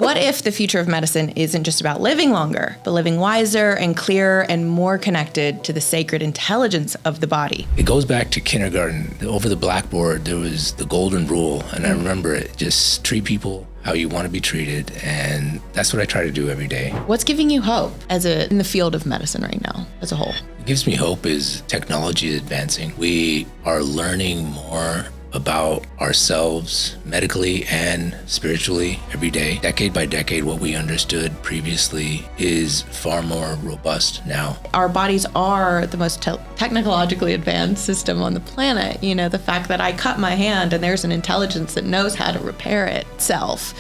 What if the future of medicine isn't just about living longer, but living wiser and clearer and more connected to the sacred intelligence of the body? It goes back to kindergarten. Over the blackboard, there was the golden rule, and I remember it. Just treat people how you want to be treated, and that's what I try to do every day. What's giving you hope in the field of medicine right now as a whole? What gives me hope is technology is advancing. We are learning more about ourselves medically and spiritually every day. Decade by decade, what we understood previously is far more robust now. Our bodies are the most technologically advanced system on the planet. You know, the fact that I cut my hand and there's an intelligence that knows how to repair itself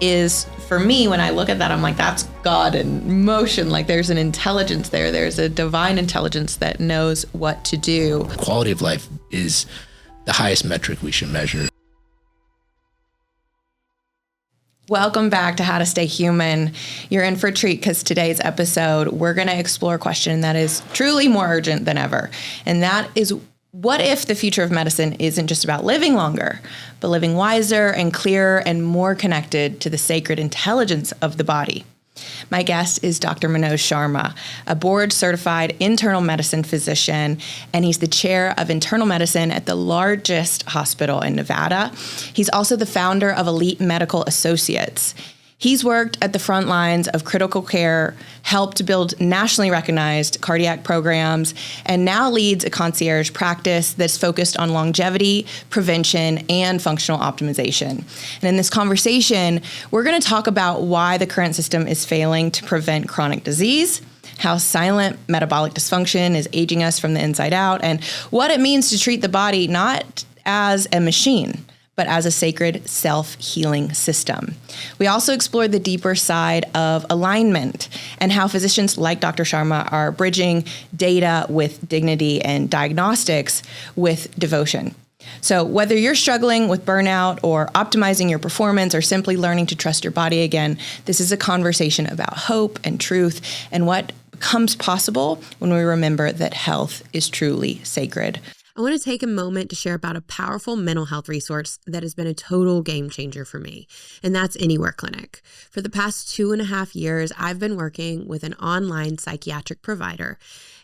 is, for me, when I look at that, I'm like, that's God in motion. Like, there's an intelligence there. There's a divine intelligence that knows what to do. Quality of life is the highest metric we should measure. Welcome back to How to Stay Human. You're in for a treat because today's episode, we're going to explore a question that is truly more urgent than ever. And that is, what if the future of medicine isn't just about living longer, but living wiser and clearer and more connected to the sacred intelligence of the body? My guest is Dr. Manoj Sharma, a board-certified internal medicine physician, and he's the chair of internal medicine at the largest hospital in Nevada. He's also the founder of Elite Medical Associates. He's worked at the front lines of critical care, helped build nationally recognized cardiac programs, and now leads a concierge practice that's focused on longevity, prevention, and functional optimization. And in this conversation, we're going to talk about why the current system is failing to prevent chronic disease, how silent metabolic dysfunction is aging us from the inside out, and what it means to treat the body not as a machine, but as a sacred self-healing system. We also explored the deeper side of alignment and how physicians like Dr. Sharma are bridging data with dignity and diagnostics with devotion. So whether you're struggling with burnout or optimizing your performance or simply learning to trust your body again, this is a conversation about hope and truth and what becomes possible when we remember that health is truly sacred. I want to take a moment to share about a powerful mental health resource that has been a total game changer for me, and that's Anywhere Clinic. For the past 2.5 years, I've been working with an online psychiatric provider,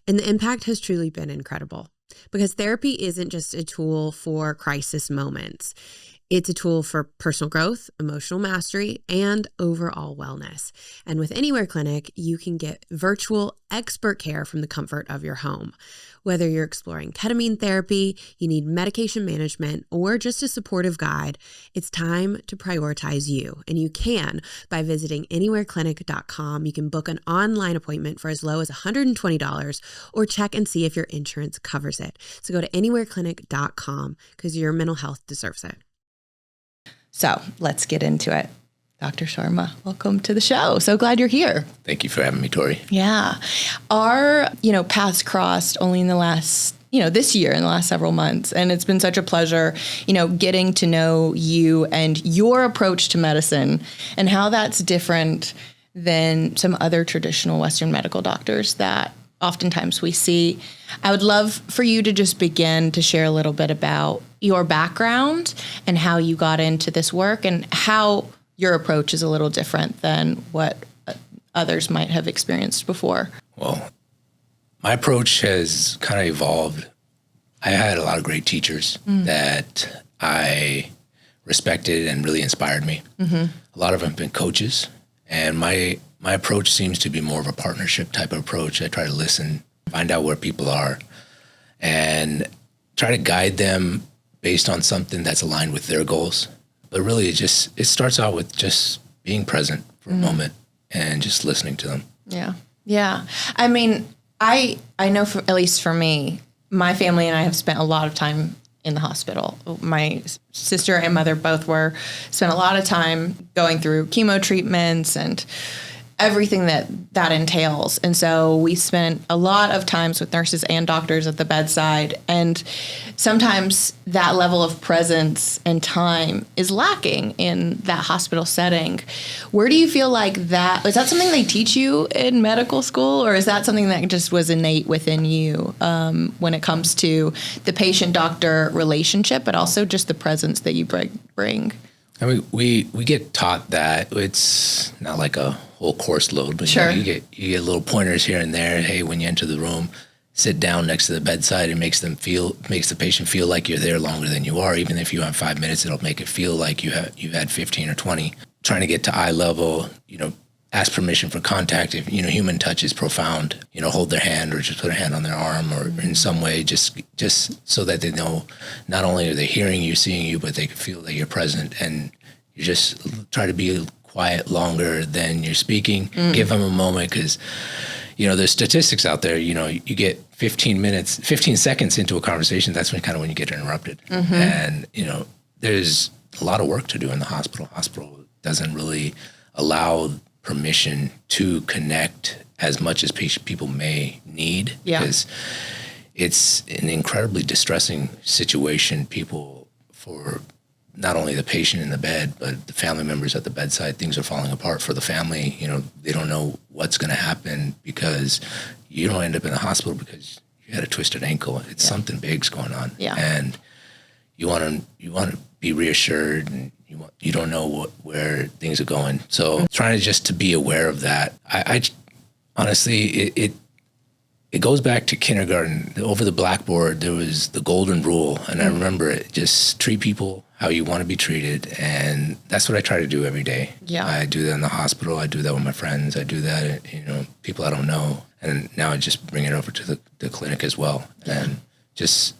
and the impact has truly been incredible because therapy isn't just a tool for crisis moments. It's a tool for personal growth, emotional mastery, and overall wellness. And with Anywhere Clinic, you can get virtual expert care from the comfort of your home. Whether you're exploring ketamine therapy, you need medication management, or just a supportive guide, it's time to prioritize you. And you can by visiting anywhereclinic.com. You can book an online appointment for as low as $120 or check and see if your insurance covers it. So go to anywhereclinic.com because your mental health deserves it. So let's get into it. Dr. Sharma, welcome to the show. So glad you're here. Thank you for having me, Tori. Yeah. Our, paths crossed only in the last, this year, in the last several months. And it's been such a pleasure, getting to know you and your approach to medicine and how that's different than some other traditional Western medical doctors that oftentimes we see. I would love for you to just begin to share a little bit about your background and how you got into this work and how your approach is a little different than what others might have experienced before. Well, my approach has kind of evolved. I had a lot of great teachers that I respected and really inspired me. Mm-hmm. A lot of them have been coaches, and my approach seems to be more of a partnership type of approach. I try to listen, find out where people are, and try to guide them based on something that's aligned with their goals. But really, it starts out with just being present for a moment and just listening to them. Yeah. Yeah. I mean, I know, at least for me, my family and I have spent a lot of time in the hospital. My sister and mother both spent a lot of time going through chemo treatments and everything that entails. And so we spent a lot of times with nurses and doctors at the bedside. And sometimes that level of presence and time is lacking in that hospital setting. Where do you feel like is that something they teach you in medical school, or is that something that just was innate within you when it comes to the patient-doctor relationship, but also just the presence that you bring? I mean, we get taught that it's not like a whole course load, but Sure. you get little pointers here and there. Hey, when you enter the room, sit down next to the bedside. It makes the patient feel like you're there longer than you are. Even if you have 5 minutes, it'll make it feel like you had 15 or 20. Trying to get to eye level, ask permission for contact. If human touch is profound, hold their hand or just put a hand on their arm or in some way, just so that they know not only are they hearing you, seeing you, but they can feel that you're present. And you just try to be quiet longer than you're speaking. Give them a moment, because there's statistics out there. You get 15 seconds into a conversation, that's when you get interrupted. And there's a lot of work to do in the hospital. Hospital doesn't really allow permission to connect as much as people may need, because it's an incredibly distressing situation. People, for not only the patient in the bed, but the family members at the bedside, things are falling apart for the family. They don't know what's going to happen, because you don't end up in the hospital because you had a twisted ankle. It's something big's going on, and you want to be reassured, and you don't know where things are going. So trying to be aware of that. I honestly, it goes back to kindergarten. Over the blackboard, there was the golden rule, and I remember it: just treat people how you want to be treated, and that's what I try to do every day. Yeah, I do that in the hospital. I do that with my friends. I do that, people I don't know, and now I just bring it over to the clinic as well, and just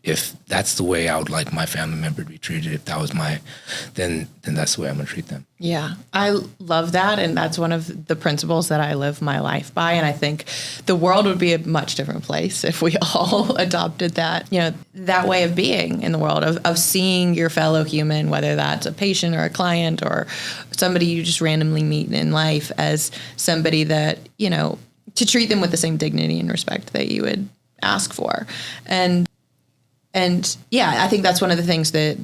if that's the way I would like my family member to be treated, if that was then that's the way I'm going to treat them. Yeah, I love that. And that's one of the principles that I live my life by. And I think the world would be a much different place if we all adopted that, that way of being in the world, of seeing your fellow human, whether that's a patient or a client or somebody you just randomly meet in life, as somebody that, to treat them with the same dignity and respect that you would ask for. And yeah, I think that's one of the things that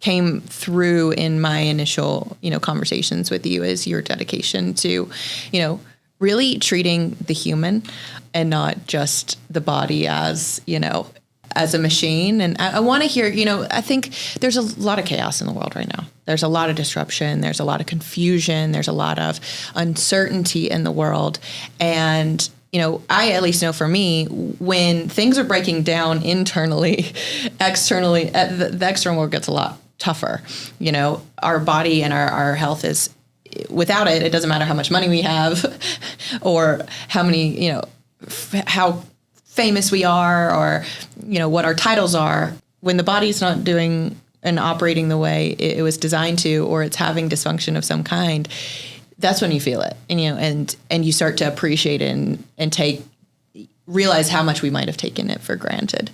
came through in my initial, conversations with you, is your dedication to, really treating the human and not just the body as, as a machine. And I want to hear, I think there's a lot of chaos in the world right now. There's a lot of disruption. There's a lot of confusion. There's a lot of uncertainty in the world. And I at least know for me, when things are breaking down internally, externally, the external world gets a lot tougher. Our body and our health is, without it, it doesn't matter how much money we have or how many, how famous we are, or, what our titles are. When the body's not doing and operating the way it was designed to, or it's having dysfunction of some kind, that's when you feel it, and you start to appreciate it and realize how much we might have taken it for granted.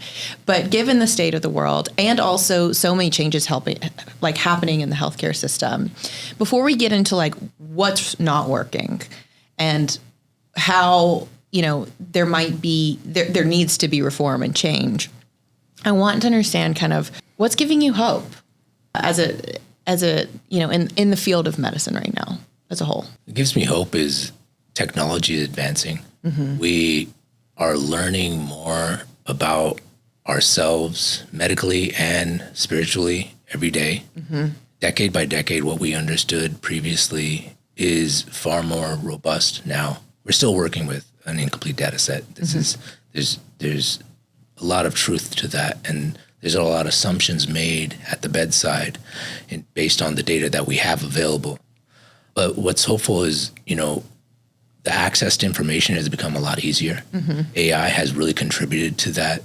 But given the state of the world, and also so many changes happening in the healthcare system, before we get into what's not working and how, there might be, there needs to be reform and change, I want to understand kind of what's giving you hope as a in the field of medicine right now, as a whole. What gives me hope is technology is advancing. We are learning more about ourselves medically and spiritually every day. Decade by decade, what we understood previously is far more robust now. We're still working with an incomplete data set. There's a lot of truth to that, and there's a lot of assumptions made at the bedside based on the data that we have available. But what's hopeful is, the access to information has become a lot easier. AI has really contributed to that.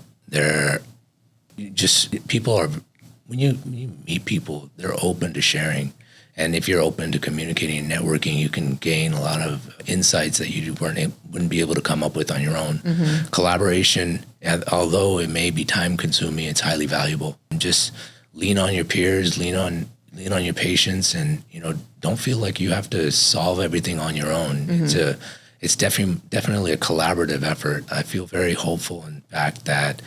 When you meet people, they're open to sharing. And if you're open to communicating and networking, you can gain a lot of insights that you wouldn't be able to come up with on your own. Collaboration, although it may be time consuming, it's highly valuable. And just lean on your peers, lean on your patients, and don't feel like you have to solve everything on your own. It's definitely a collaborative effort. I feel very hopeful, in fact, that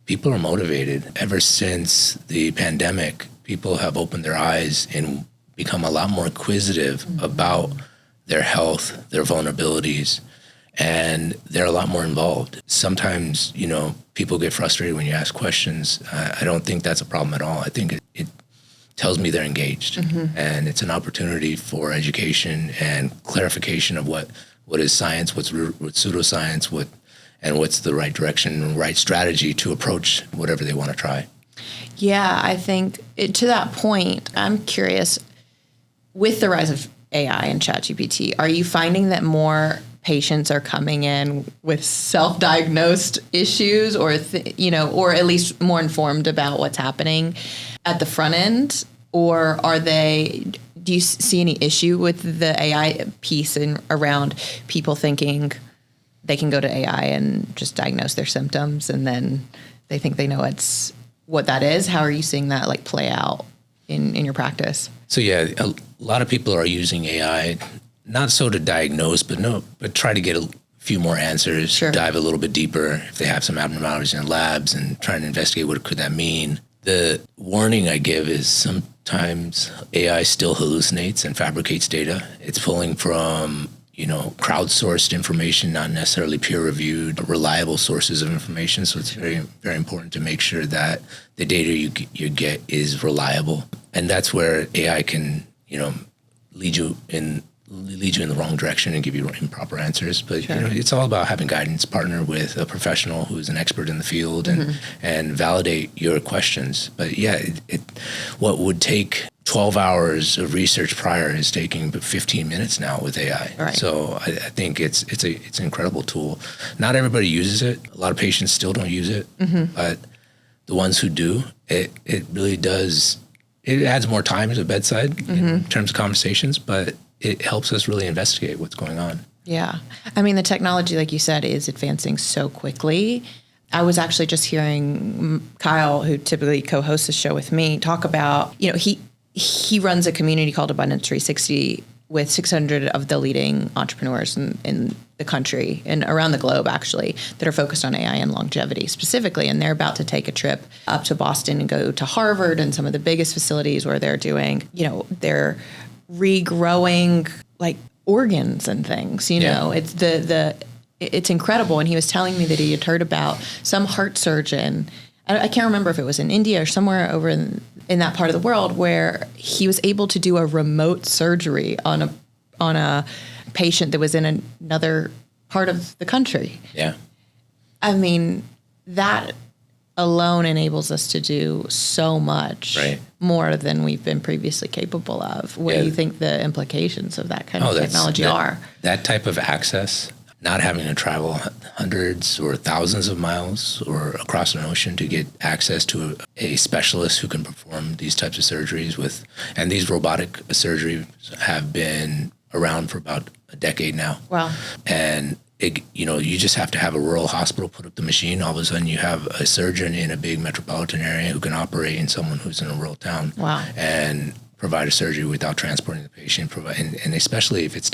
people are motivated. Ever since the pandemic, people have opened their eyes and become a lot more inquisitive about their health, their vulnerabilities, and they're a lot more involved. Sometimes, people get frustrated when you ask questions. I don't think that's a problem at all. I think tells me they're engaged. And it's an opportunity for education and clarification of what is science, what's pseudoscience, what's the right direction and right strategy to approach whatever they want to try. Yeah, I think to that point, I'm curious, with the rise of AI and ChatGPT, are you finding that more patients are coming in with self-diagnosed issues, or or at least more informed about what's happening at the front end, or do you see any issue with the AI piece around people thinking they can go to AI and just diagnose their symptoms and then they think they know what that is? How are you seeing that like play out in your practice? So yeah, a lot of people are using AI, not so to diagnose, but try to get a few more answers, Sure. Dive a little bit deeper if they have some abnormalities in labs and trying to investigate what could that mean. The warning I give is sometimes AI still hallucinates and fabricates data. It's pulling from, crowdsourced information, not necessarily peer-reviewed, reliable sources of information. So it's very, very important to make sure that the data you get is reliable. And that's where AI can, lead you in the wrong direction and give you improper answers. But Sure. It's all about having guidance, partner with a professional who's an expert in the field and validate your questions. But yeah, what would take 12 hours of research prior is taking 15 minutes now with AI. Right. So I think it's an incredible tool. Not everybody uses it. A lot of patients still don't use it, but the ones who do, it really does. It adds more time to the bedside in terms of conversations, but it helps us really investigate what's going on. Yeah. I mean, the technology, like you said, is advancing so quickly. I was actually just hearing Kyle, who typically co-hosts the show with me, talk about, he runs a community called Abundance 360 with 600 of the leading entrepreneurs in the country and around the globe, actually, that are focused on AI and longevity specifically. And they're about to take a trip up to Boston and go to Harvard and some of the biggest facilities where they're doing, they're regrowing like organs and things, it's it's incredible. And he was telling me that he had heard about some heart surgeon. I can't remember if it was in India or somewhere over in that part of the world where he was able to do a remote surgery on a patient that was in another part of the country. Yeah. I mean, that alone enables us to do so much more than we've been previously capable of. What do you think the implications of that kind of technology are? That type of access, not having to travel hundreds or thousands of miles or across an ocean to get access to a specialist who can perform these types of surgeries and these robotic surgeries have been around for about a decade now. Wow. And you just have to have a rural hospital put up the machine. All of a sudden you have a surgeon in a big metropolitan area who can operate in someone who's in a rural town. Wow. And provide a surgery without transporting the patient. And especially if it's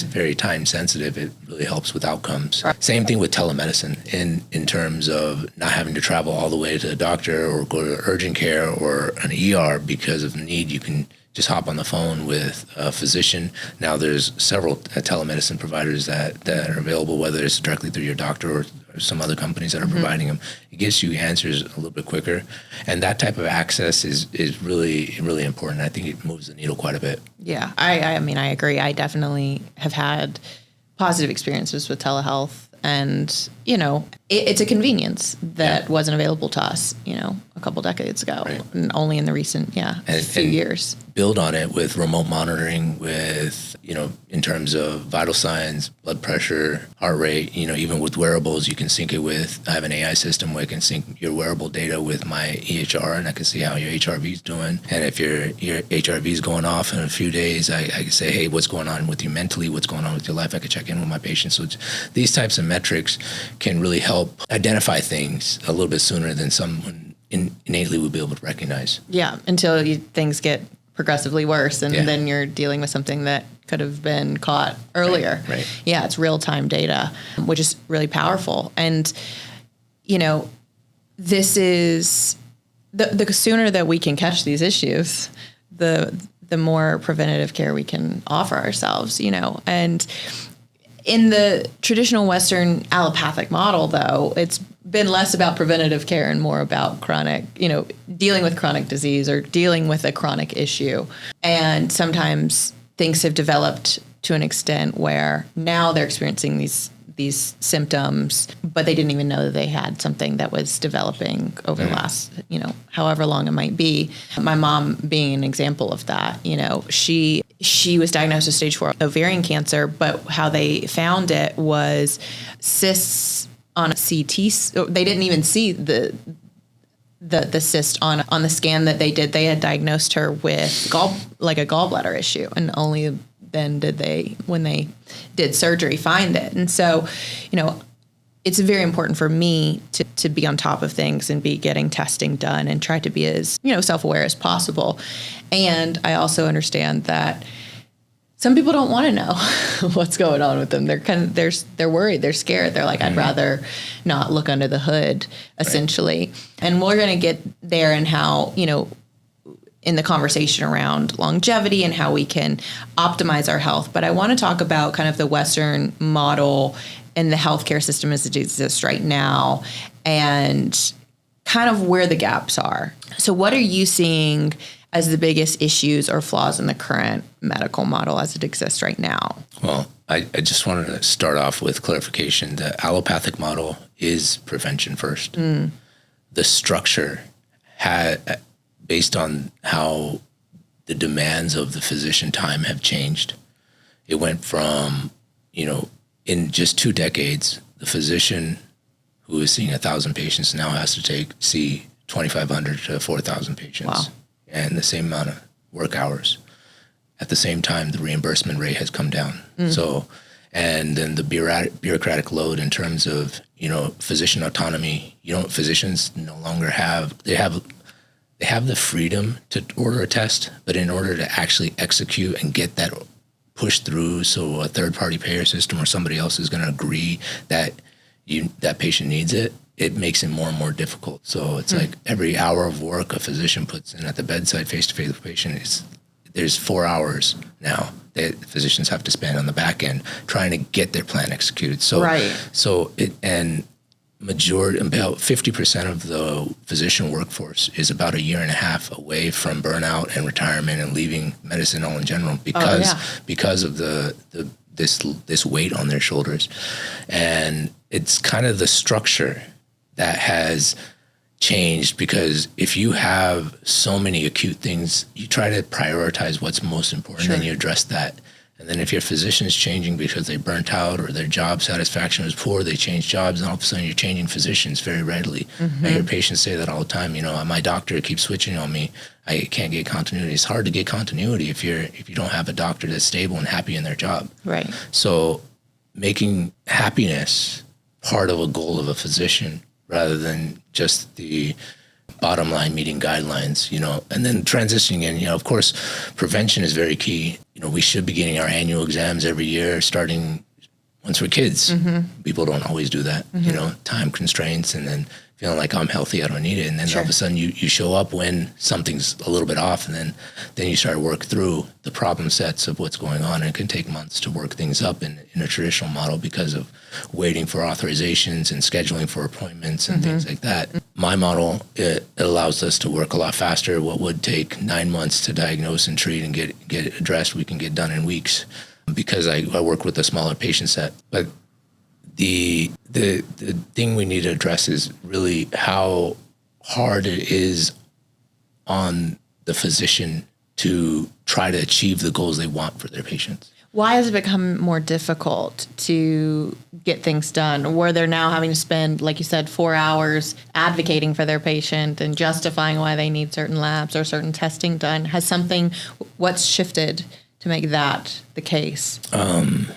very time sensitive, it really helps with outcomes. Right. Same thing with telemedicine in terms of not having to travel all the way to the doctor or go to urgent care or an ER because of the need. You can just hop on the phone with a physician. Now there's several telemedicine providers that are available, whether it's directly through your doctor or some other companies that are providing them. It gives you answers a little bit quicker. And that type of access is really, really important. I think it moves the needle quite a bit. Yeah, I mean, I agree. I definitely have had positive experiences with telehealth. And, it's a convenience that wasn't available to us, a couple decades ago, and only in the recent, few years. Build on it with remote monitoring, with, in terms of vital signs, blood pressure, heart rate, even with wearables, you can sync it with, I have an AI system where I can sync your wearable data with my EHR and I can see how your HRV is doing. And if your HRV is going off in a few days, I can say, hey, what's going on with you mentally? What's going on with your life? I can check in with my patients. So these types of metrics can really help identify things a little bit sooner than someone innately would be able to recognize. Yeah, until things get progressively worse, and then you're dealing with something that could have been caught earlier. Right. Yeah, it's real-time data, which is really powerful. And, this is the sooner that we can catch these issues, the more preventative care we can offer ourselves, And in the traditional Western allopathic model, though, it's been less about preventative care and more about chronic, dealing with chronic disease or dealing with a chronic issue. And sometimes things have developed to an extent where now they're experiencing these symptoms, but they didn't even know that they had something that was developing over the last, however long it might be. My mom being an example of that, she was diagnosed with stage 4 ovarian cancer, but how they found it was cysts on a CT. They didn't even see the cyst on the scan that they did. They had diagnosed her with a gallbladder issue, and only then did they, when they did surgery, find it. And so, it's very important for me to be on top of things and be getting testing done and try to be as, self-aware as possible. And I also understand that some people don't want to know what's going on with them. They're worried, they're scared. They're like, I'd rather not look under the hood, essentially. Right. And we're going to get there and how, in the conversation around longevity and how we can optimize our health. But I want to talk about kind of the Western model and the healthcare system as it exists right now and kind of where the gaps are. So what are you seeing as the biggest issues or flaws in the current medical model as it exists right now? Well, I just wanted to start off with clarification. The allopathic model is prevention first. The structure based on how the demands of the physician time have changed. It went from, in just 2 decades, the physician who is seeing 1,000 patients now has to see 2,500 to 4,000 patients. Wow. And the same amount of work hours. At the same time, the reimbursement rate has come down. So, and then the bureaucratic load in terms of, physician autonomy, physicians no longer they have the freedom to order a test, but in order to actually execute and get that pushed through so a third-party payer system or somebody else is going to agree that that patient needs it, it makes it more and more difficult. So it's like every hour of work a physician puts in at the bedside face-to-face with the patient, there's 4 hours now that physicians have to spend on the back end trying to get their plan executed. So, about 50% of the physician workforce is about 1.5 years away from burnout and retirement and leaving medicine all in general because of this weight on their shoulders. And it's kind of the structure that has changed, because if you have so many acute things, you try to prioritize what's most important and you address that. And then if your physician's changing because they burnt out or their job satisfaction was poor, they change jobs, and all of a sudden you're changing physicians very readily. I hear patients say that all the time, my doctor keeps switching on me. I can't get continuity. It's hard to get continuity if you don't have a doctor that's stable and happy in their job. Right. So making happiness part of a goal of a physician rather than just the bottom line meeting guidelines, and then transitioning in, of course, prevention is very key. We should be getting our annual exams every year, starting once we're kids. People don't always do that, time constraints, and then feeling like I'm healthy, I don't need it. And then all of a sudden you show up when something's a little bit off, and then you start to work through the problem sets of what's going on. And it can take months to work things up in a traditional model because of waiting for authorizations and scheduling for appointments and things like that. My model, it allows us to work a lot faster. What would take 9 months to diagnose and treat and get it addressed, we can get done in weeks because I work with a smaller patient set. But the thing we need to address is really how hard it is on the physician to try to achieve the goals they want for their patients. Why has it become more difficult to get things done, where they're now having to spend, like you said, 4 hours advocating for their patient and justifying why they need certain labs or certain testing done? What's shifted to make that the case? I'm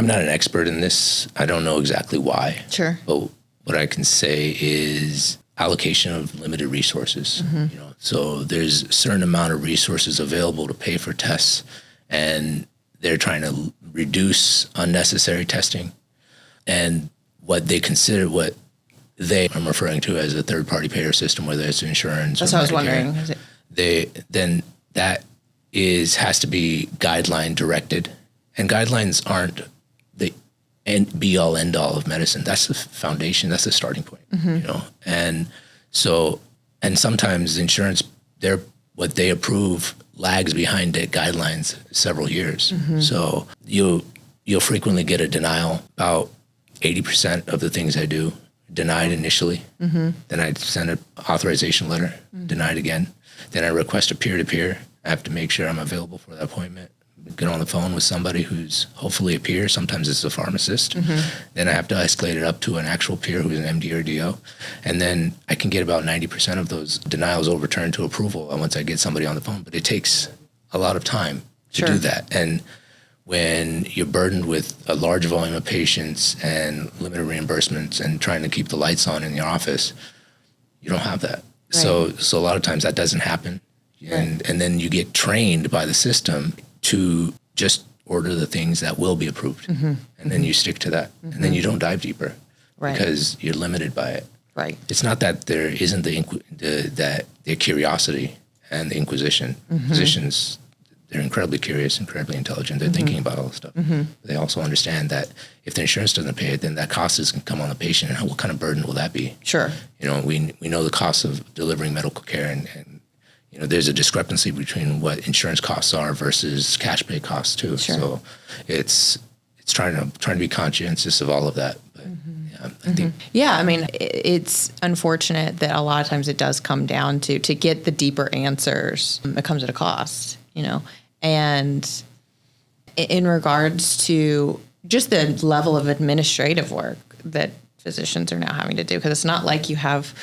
not an expert in this. I don't know exactly why. Sure. But what I can say is allocation of limited resources. So there's a certain amount of resources available to pay for tests, and they're trying to reduce unnecessary testing. And what I'm referring to as a third-party payer system, whether it's insurance. That's or what I was Medicare, wondering. That has to be guideline directed, and guidelines aren't the and be all end all of medicine. That's the foundation. That's the starting point, you know? And so, and sometimes insurance, what they approve lags behind the guidelines several years. So you'll frequently get a denial. About 80% of the things I do denied initially. Then I send an authorization letter, denied again. Then I request a peer-to-peer. I have to make sure I'm available for that appointment. Get on the phone with somebody who's hopefully a peer. Sometimes it's a pharmacist. Then I have to escalate it up to an actual peer who's an MD or DO. And then I can get about 90% of those denials overturned to approval once I get somebody on the phone. But it takes a lot of time to do that. And when you're burdened with a large volume of patients and limited reimbursements and trying to keep the lights on in your office, you don't have that. Right. So a lot of times that doesn't happen. And then you get trained by the system to just order the things that will be approved. And then you stick to that. And then you don't dive deeper because you're limited by it. Right. It's not that there isn't the curiosity and the inquisition. Physicians, they're incredibly curious, incredibly intelligent. They're thinking about all this stuff. They also understand that if the insurance doesn't pay it, then that cost is going to come on the patient. And what kind of burden will that be? Sure. You know, we know the cost of delivering medical care, and you know, there's a discrepancy between what insurance costs are versus cash pay costs too. So it's trying to be conscientious of all of that. But I think. Yeah, I mean, it's unfortunate that a lot of times it does come down to get the deeper answers. It comes at a cost, you know. And in regards to just the level of administrative work that physicians are now having to do, because it's not like you have,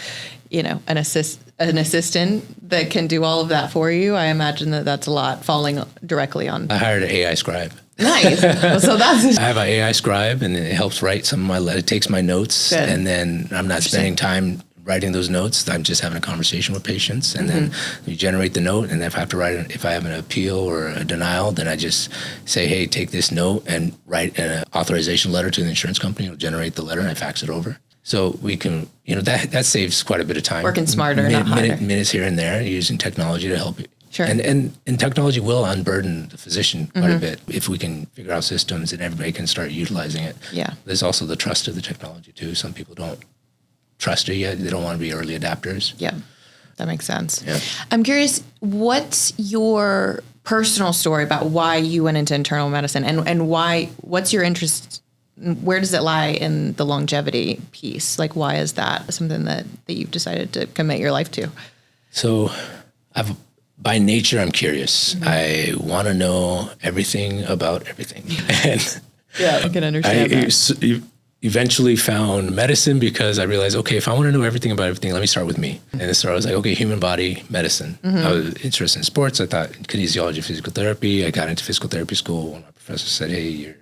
you know, an assistant that can do all of that for you. I imagine that's a lot falling directly on. I hired an AI scribe. Nice. So that's. I have an AI scribe, and it helps write some of my letters. It takes my notes, and then I'm not spending time writing those notes. I'm just having a conversation with patients, and then you generate the note. And if I have to write, if I have an appeal or a denial, then I just say, hey, take this note and write an authorization letter to the insurance company. It'll generate the letter, and I fax it over. So we can, you know, that saves quite a bit of time. Working smarter, not harder. Minutes here and there, using technology to help you. Sure. And technology will unburden the physician quite a bit if we can figure out systems and everybody can start utilizing it. Yeah. There's also the trust of the technology too. Some people don't trust it yet. They don't want to be early adapters. Yeah, that makes sense. Yeah. I'm curious, what's your personal story about why you went into internal medicine and what's your interest? Where does it lie in the longevity piece? Like, why is that something that you've decided to commit your life to? So by nature, I'm curious. I want to know everything about everything. And yeah, I can understand that. Eventually found medicine because I realized, okay, if I want to know everything about everything, let me start with me. And so I was like, okay, human body medicine. I was interested in sports. I thought kinesiology, physical therapy. I got into physical therapy school. One of my professors said, hey, you're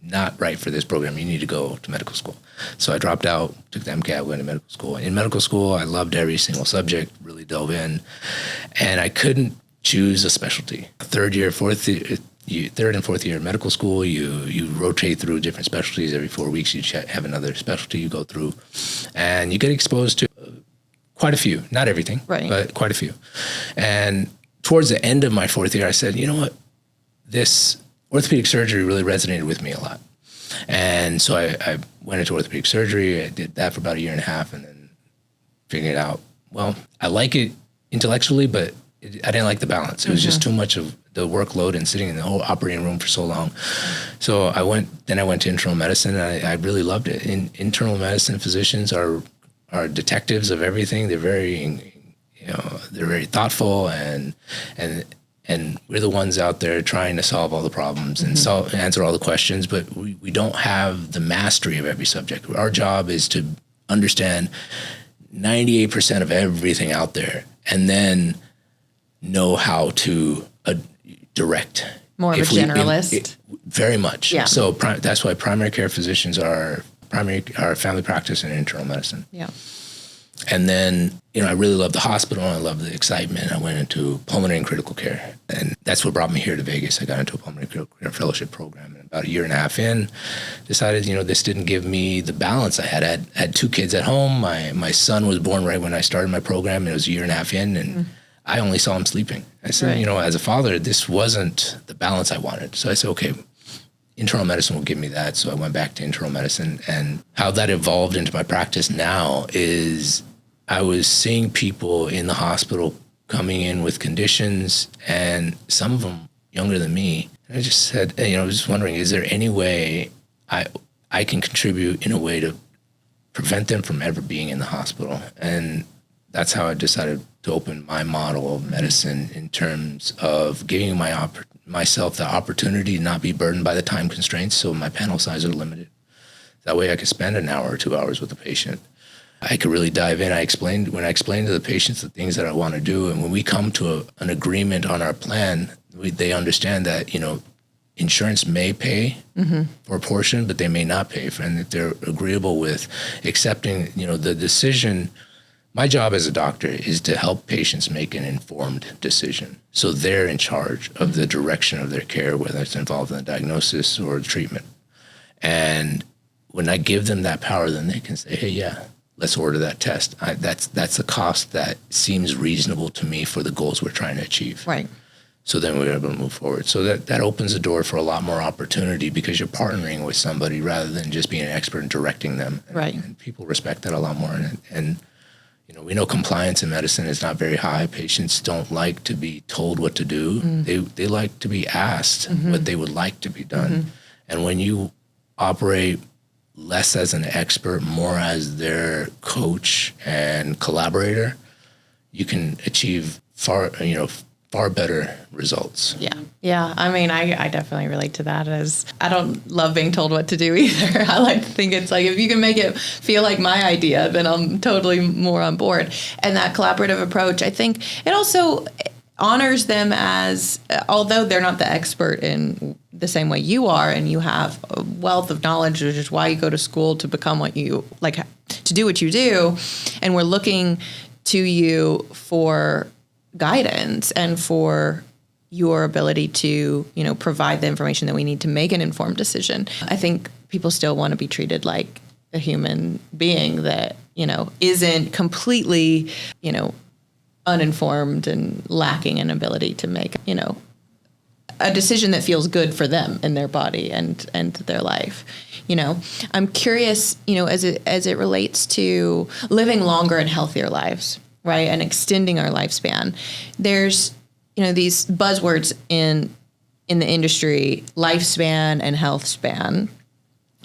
not right for this program. You need to go to medical school. So I dropped out, took the MCAT, went to medical school. In medical school, I loved every single subject, really dove in. And I couldn't choose a specialty. Third and fourth year of medical school, you rotate through different specialties. Every 4 weeks, you have another specialty you go through. And you get exposed to quite a few, not everything, but quite a few. And towards the end of my fourth year, I said, you know what, this orthopedic surgery really resonated with me a lot. And so I went into orthopedic surgery. I did that for about a year and a half and then figured out, well, I like it intellectually, but I didn't like the balance. It was just too much of the workload and sitting in the whole operating room for so long. So I went to internal medicine, and I really loved it. In internal medicine, physicians are detectives of everything. They're very, they're very thoughtful, and we're the ones out there trying to solve all the problems and answer all the questions, but we don't have the mastery of every subject. Our job is to understand 98% of everything out there, and then know how to direct. More of a generalist? Very much. Yeah. So that's why primary care physicians are family practice and internal medicine. Yeah. And then, I really love the hospital. I love the excitement. I went into pulmonary and critical care. And that's what brought me here to Vegas. I got into a pulmonary critical care fellowship program. And about a year and a half in, decided, this didn't give me the balance. I had 2 kids at home. My son was born right when I started my program. And it was a year and a half in. And I only saw him sleeping. I said, as a father, this wasn't the balance I wanted. So I said, okay, internal medicine will give me that. So I went back to internal medicine, and how that evolved into my practice now is I was seeing people in the hospital coming in with conditions, and some of them younger than me. And I just said, I was just wondering, is there any way I can contribute in a way to prevent them from ever being in the hospital? And that's how I decided to open my model of medicine, in terms of giving myself the opportunity to not be burdened by the time constraints. So my panel size are limited. That way I could spend an hour or 2 hours with the patient. I could really dive in. When I explained to the patients the things that I want to do, and when we come to an agreement on our plan, they understand that, insurance may pay for a portion, but they may not pay for, and that they're agreeable with accepting, the decision. My job as a doctor is to help patients make an informed decision. So they're in charge of the direction of their care, whether it's involved in the diagnosis or the treatment. And when I give them that power, then they can say, hey, yeah, let's order that test. That's a cost that seems reasonable to me for the goals we're trying to achieve. Right. So then we're able to move forward. So that opens the door for a lot more opportunity, because you're partnering with somebody rather than just being an expert and directing them. Right. And people respect that a lot more. And we know compliance in medicine is not very high. Patients don't like to be told what to do. They like to be asked what they would like to be done. And when you operate less as an expert, more as their coach and collaborator, you can achieve far better results. Yeah. Yeah. I mean, I definitely relate to that, as I don't love being told what to do either. I like to think it's like, if you can make it feel like my idea, then I'm totally more on board. And that collaborative approach, I think it also honors them as, although they're not the expert in the same way you are, and you have a wealth of knowledge, which is why you go to school to become what you like, to do what you do. And we're looking to you for guidance and for your ability to, provide the information that we need to make an informed decision. I think people still want to be treated like a human being that, isn't completely, uninformed and lacking an ability to make, a decision that feels good for them and their body and their life. I'm curious, as it relates to living longer and healthier lives, right, and extending our lifespan. There's, these buzzwords in the industry, lifespan and health span.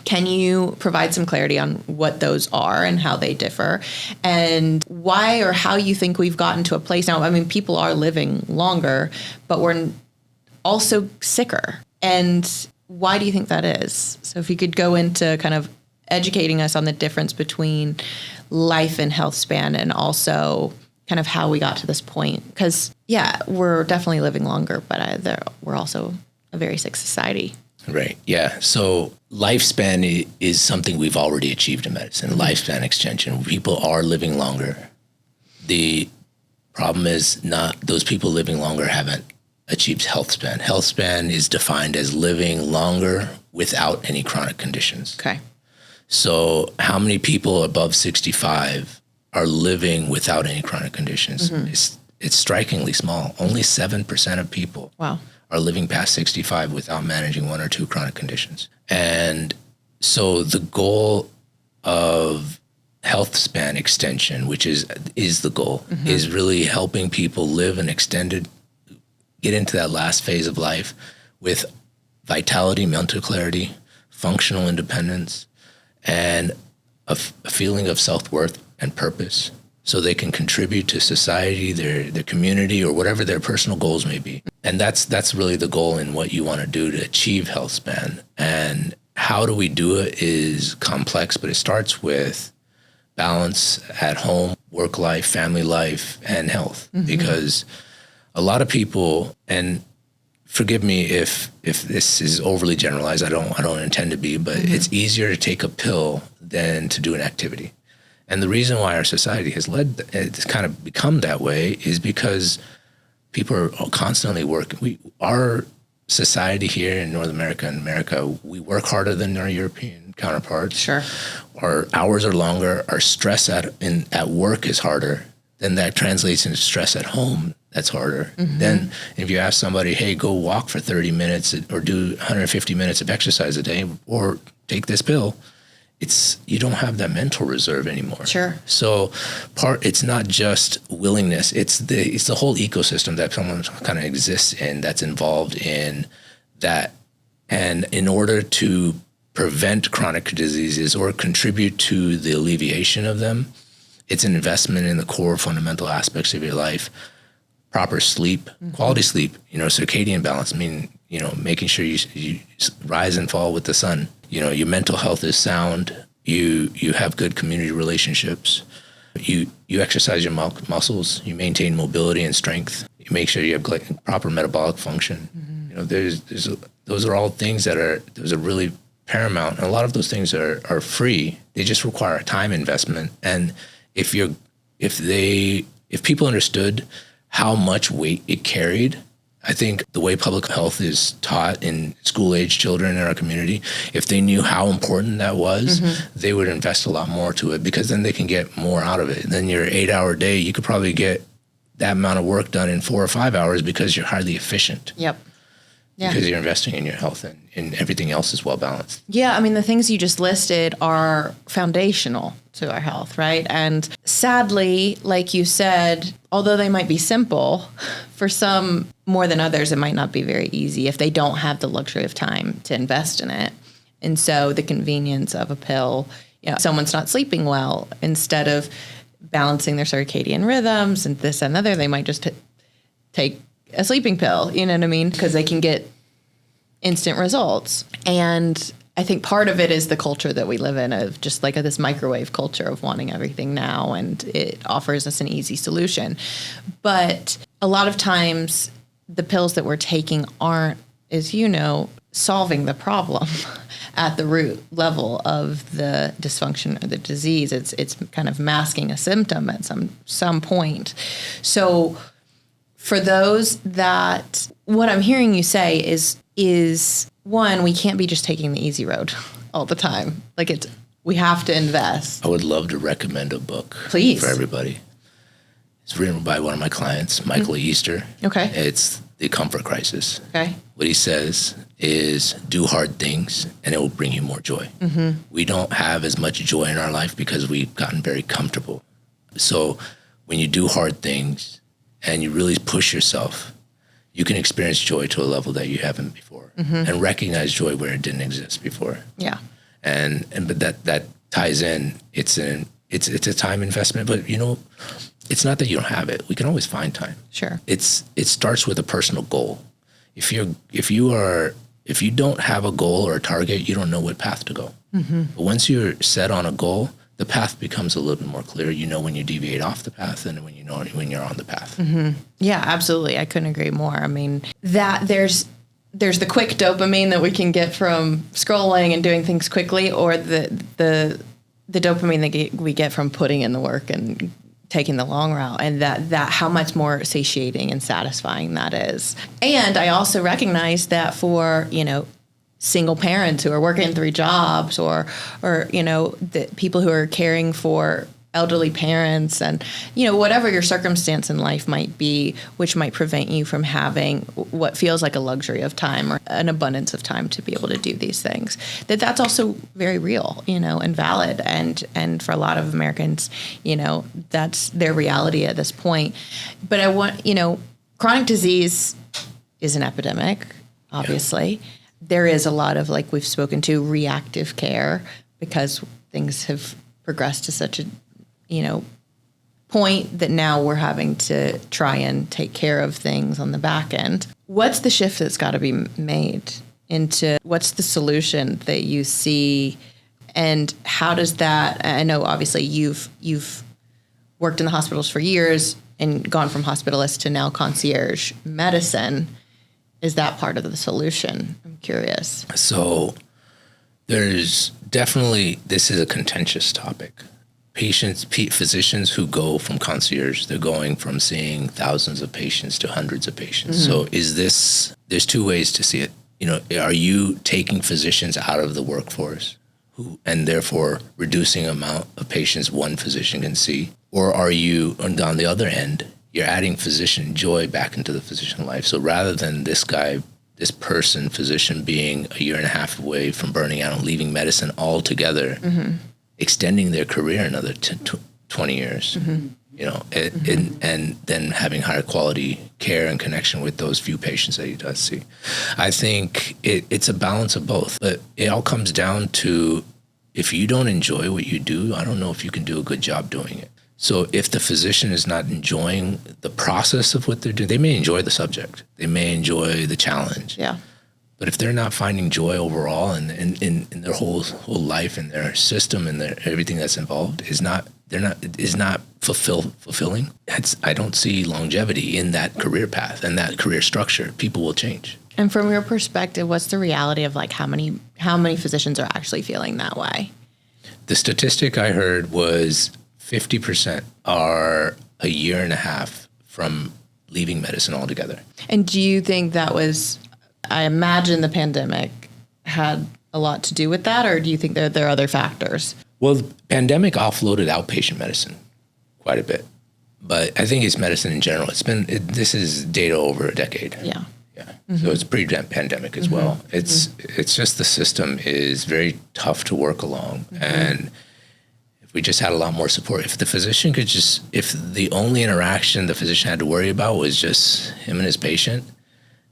Can you provide some clarity on what those are and how they differ, and why or how you think we've gotten to a place now? I mean, people are living longer, but we're also sicker. And why do you think that is? So if you could go into kind of educating us on the difference between life and health span, and also kind of how we got to this point. Because, yeah, we're definitely living longer, but we're also a very sick society. Right. Yeah. So lifespan is something we've already achieved in medicine, lifespan extension. People are living longer. The problem is not those people living longer haven't achieved health span. Health span is defined as living longer without any chronic conditions. Okay. So how many people above 65 are living without any chronic conditions? It's strikingly small. Only 7% of people are living past 65 without managing one or two chronic conditions. And so the goal of health span extension, which is the goal, is really helping people live an extended, get into that last phase of life with vitality, mental clarity, functional independence, and a feeling of self-worth and purpose, so they can contribute to society, their community, or whatever their personal goals may be. And that's really the goal in what you want to do to achieve health span. And how do we do it is complex, but it starts with balance at home, work life, family life, and health. Because a lot of people, and forgive me if this is overly generalized, I don't intend to be, but it's easier to take a pill than to do an activity. And the reason why our society it's kind of become that way is because people are constantly working. Our society here in North America and America, we work harder than our European counterparts. Sure. Our hours are longer. Our stress at work is harder. Then that translates into stress at home. that's harder. Then if you ask somebody, hey, go walk for 30 minutes or do 150 minutes of exercise a day or take this pill, you don't have that mental reserve anymore. Sure. So it's not just willingness, it's the whole ecosystem that someone kind of exists in that's involved in that. And in order to prevent chronic diseases or contribute to the alleviation of them, it's an investment in the core fundamental aspects of your life. Proper sleep, quality sleep, circadian balance, making sure you rise and fall with the sun. Your mental health is sound. You have good community relationships. You exercise your muscles. You maintain mobility and strength. You make sure you have proper metabolic function. Those are all things those are really paramount. And a lot of those things are free. They just require a time investment. And if people understood how much weight it carried, I think the way public health is taught in school-age children in our community, if they knew how important that was, they would invest a lot more to it, because then they can get more out of it. And then your 8-hour day, you could probably get that amount of work done in 4 or 5 hours because you're highly efficient. Yep. Yeah. Because you're investing in your health and everything else is well balanced. Yeah, I mean, the things you just listed are foundational to our health, right? And sadly, like you said, although they might be simple, for some more than others, it might not be very easy if they don't have the luxury of time to invest in it. And so the convenience of a pill, someone's not sleeping well, instead of balancing their circadian rhythms and this and other, they might just take a sleeping pill, you know what I mean? Because they can get instant results. And I think part of it is the culture that we live in, of just like this microwave culture of wanting everything now, and it offers us an easy solution. But a lot of times the pills that we're taking aren't, as you know, solving the problem at the root level of the dysfunction or the disease. It's kind of masking a symptom at some point. So for those that, what I'm hearing you say is one, we can't be just taking the easy road all the time. We have to invest. I would love to recommend a book. Please. For everybody. It's written by one of my clients, Michael Easter. Okay. It's The Comfort Crisis. Okay. What he says is do hard things and it will bring you more joy. We don't have as much joy in our life because we've gotten very comfortable. So when you do hard things and you really push yourself, you can experience joy to a level that you haven't before, and recognize joy where it didn't exist before. Yeah. But that ties in. It's a time investment, but it's not that you don't have it. We can always find time. Sure. It starts with a personal goal. If you don't have a goal or a target, you don't know what path to go. But once you're set on a goal, the path becomes a little bit more clear. You know when you deviate off the path and when you're on the path. Yeah, absolutely. I couldn't agree more. I mean, that there's the quick dopamine that we can get from scrolling and doing things quickly, or the dopamine that we get from putting in the work and taking the long route, and that how much more satiating and satisfying that is. And I also recognize that for, single parents who are working 3 jobs, or the people who are caring for elderly parents, and whatever your circumstance in life might be, which might prevent you from having what feels like a luxury of time or an abundance of time to be able to do these things, that's also very real, and valid, and for a lot of Americans, that's their reality at this point. But I want, chronic disease is an epidemic, obviously. Yeah. There is a lot of, like we've spoken to, reactive care, because things have progressed to such a point that now we're having to try and take care of things on the back end. What's the shift that's got to be made into, what's the solution that you see, and how does that, I know obviously you've worked in the hospitals for years and gone from hospitalist to now concierge medicine. Is that part of the solution? I'm curious. So there's definitely, this is a contentious topic. Physicians who go from concierge, they're going from seeing thousands of patients to hundreds of patients. So there's 2 ways to see it. Are you taking physicians out of the workforce and therefore reducing the amount of patients one physician can see? Or are you, on the other end, you're adding physician joy back into the physician life. So rather than this physician being a year and a half away from burning out and leaving medicine altogether, extending their career another 20 years, and then having higher quality care and connection with those few patients that he does see. I think it's a balance of both, but it all comes down to, if you don't enjoy what you do, I don't know if you can do a good job doing it. So if the physician is not enjoying the process of what they're doing, they may enjoy the subject, they may enjoy the challenge. Yeah. But if they're not finding joy overall in their whole life and their system and everything that's involved is not fulfilling, I don't see longevity in that career path and that career structure. People will change. And from your perspective, what's the reality of like how many physicians are actually feeling that way? The statistic I heard was 50% are a year and a half from leaving medicine altogether. And do you think that was, I imagine the pandemic had a lot to do with that, or do you think there are other factors? Well, the pandemic offloaded outpatient medicine quite a bit, but I think it's medicine in general. This is data over a decade. Yeah. Yeah. So it's pre-pandemic as well. It's just the system is very tough to work along. And if we just had a lot more support, if the physician could if the only interaction the physician had to worry about was just him and his patient,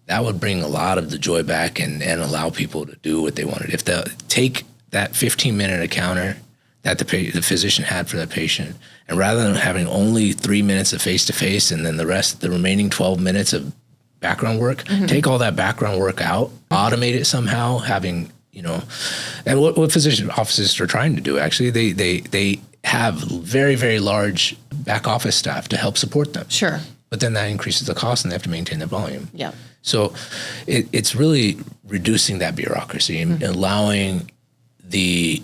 that would bring a lot of the joy back and allow people to do what they wanted. If they take that 15-minute encounter that the physician had for that patient, and rather than having only 3 minutes of face-to-face and then the remaining 12 minutes of background work, take all that background work out, automate it somehow, having, and what physician offices are trying to do, actually, they have very, very large back office staff to help support them. Sure. But then that increases the cost and they have to maintain the volume. Yeah. So it's really reducing that bureaucracy and allowing the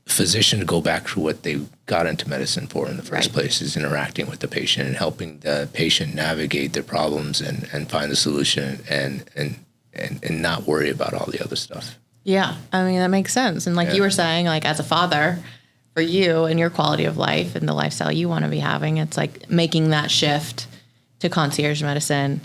physician to go back to what they got into medicine for in the first place, is interacting with the patient and helping the patient navigate their problems and find the solution and not worry about all the other stuff. Yeah. I mean, that makes sense. And like you were saying, like as a father, for you and your quality of life and the lifestyle you want to be having, it's like making that shift to concierge medicine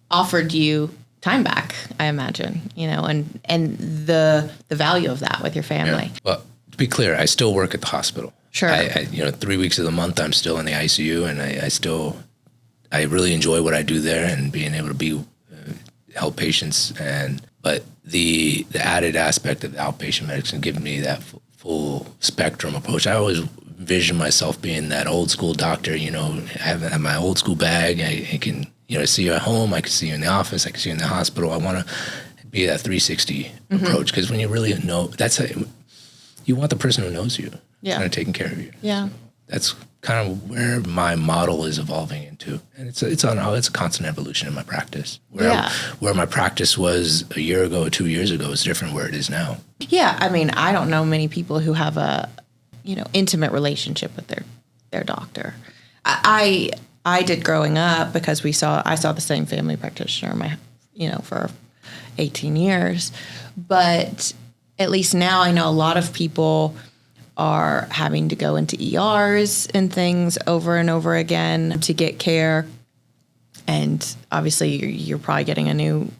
offered you time back, I imagine, and the value of that with your family. Yeah. Well, to be clear, I still work at the hospital. Sure. 3 weeks of the month I'm still in the ICU, and I really enjoy what I do there and being able to help patients. But the added aspect of the outpatient medicine giving me that full spectrum approach. I always envision myself being that old school doctor, I have my old school bag. I can, see you at home. I can see you in the office. I can see you in the hospital. I want to be that 360 approach, because when you really know, you want the person who knows you, kind of taking care of you. Yeah. So that's kind of where my model is evolving into, and it's a constant evolution in my practice. Where my practice was a year ago, 2 years ago, is different where it is now. Yeah, I mean, I don't know many people who have a intimate relationship with their doctor. I did growing up, because I saw the same family practitioner for 18 years, but at least now I know a lot of people are having to go into ERs and things over and over again to get care. And obviously you're probably getting a new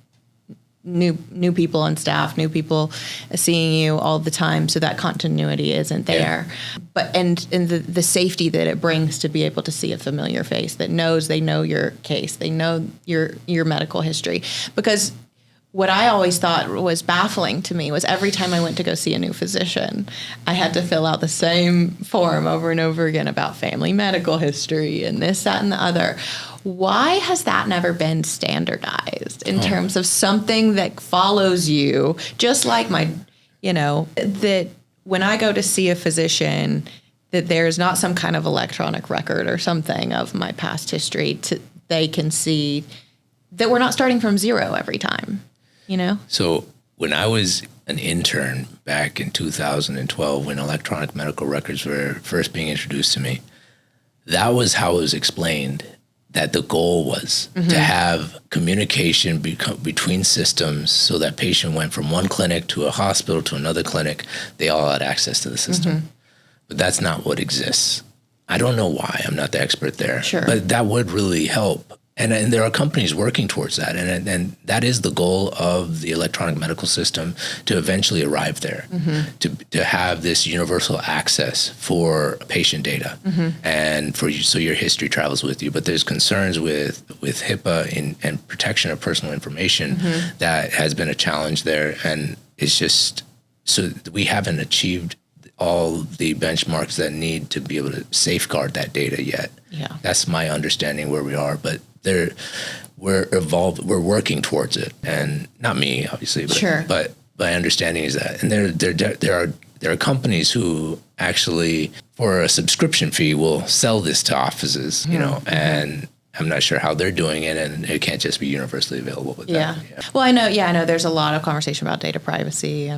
people on staff, new people seeing you all the time. So that continuity isn't there. Yeah. But and the safety that it brings to be able to see a familiar face that knows they know your case, they know your medical history. Because what I always thought was baffling to me was every time I went to go see a new physician, I had to fill out the same form over and over again about family medical history and this, that, and the other. Why has that never been standardized in terms of something that follows you? Just like that when I go to see a physician, that there's not some kind of electronic record or something of my past history they can see that we're not starting from zero every time. So when I was an intern back in 2012, when electronic medical records were first being introduced to me, that was how it was explained, that the goal was to have communication between systems, so that patient went from one clinic to a hospital to another clinic. They all had access to the system. But that's not what exists. I don't know why. I'm not the expert there. Sure. But that would really help. And there are companies working towards that. And that is the goal of the electronic medical system, to eventually arrive there, to have this universal access for patient data and for you, so your history travels with you. But there's concerns with HIPAA and protection of personal information that has been a challenge there. And it's just, so we haven't achieved all the benchmarks that need to be able to safeguard that data yet. Yeah. That's my understanding where we are, but we're working towards it, and not me, obviously, but, Sure. but my understanding is that, and there are companies who actually, for a subscription fee, will sell this to offices, and I'm not sure how they're doing it, and it can't just be universally available with Yeah. that. Yeah. Well, I know there's a lot of conversation about data privacy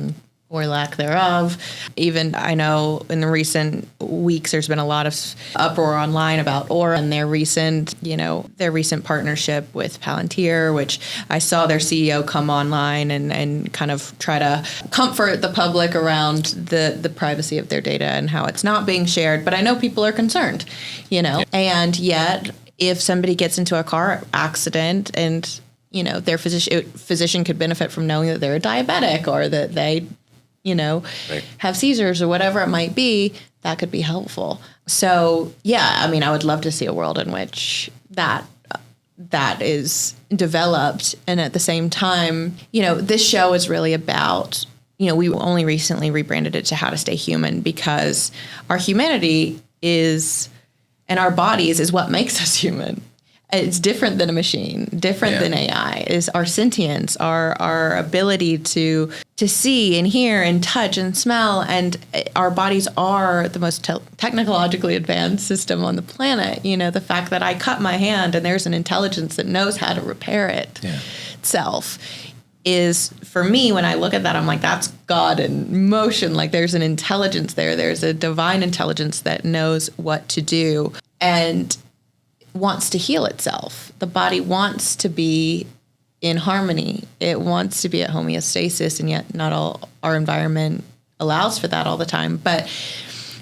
or lack thereof. Even I know in the recent weeks, there's been a lot of uproar online about Aura and their recent partnership with Palantir, which I saw their CEO come online and kind of try to comfort the public around the privacy of their data and how it's not being shared. But I know people are concerned, and yet if somebody gets into a car accident and, their physician could benefit from knowing that they're a diabetic or that they Right. have seizures or whatever it might be, that could be helpful. So, yeah, I mean, I would love to see a world in which that is developed. And at the same time, this show is really about, we only recently rebranded it to How to Stay Human, because our humanity and our bodies is what makes us human. It's different than a machine, different than AI, is our sentience, our ability to see and hear and touch and smell. And our bodies are the most technologically advanced system on the planet. The fact that I cut my hand and there's an intelligence that knows how to repair itself is, for me, when I look at that, I'm like, that's God in motion. Like, there's an intelligence there. There's a divine intelligence that knows what to do and wants to heal itself. The body wants to be in harmony. It wants to be at homeostasis, and yet not all our environment allows for that all the time. But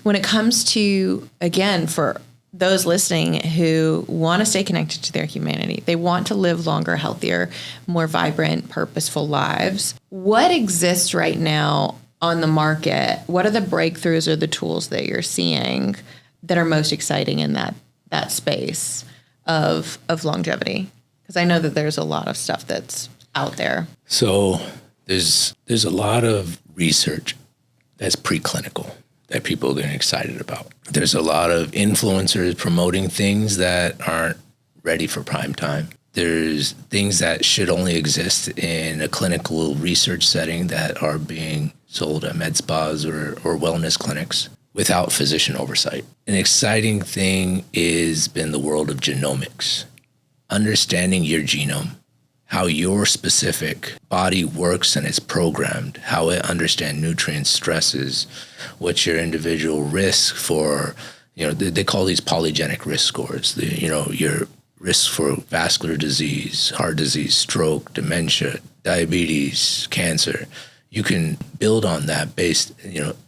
when it comes to, again, for those listening who want to stay connected to their humanity, they want to live longer, healthier, more vibrant, purposeful lives, what exists right now on the market? What are the breakthroughs or the tools that you're seeing that are most exciting in that space of longevity? Because I know that there's a lot of stuff that's out there. So there's a lot of research that's preclinical that people are getting excited about. There's a lot of influencers promoting things that aren't ready for prime time. There's things that should only exist in a clinical research setting that are being sold at med spas or wellness clinics without physician oversight. An exciting thing has been the world of genomics. Understanding your genome, how your specific body works and is programmed, how it understands nutrient stresses, what's your individual risk for, they call these polygenic risk scores, your risk for vascular disease, heart disease, stroke, dementia, diabetes, cancer. You can build on that based,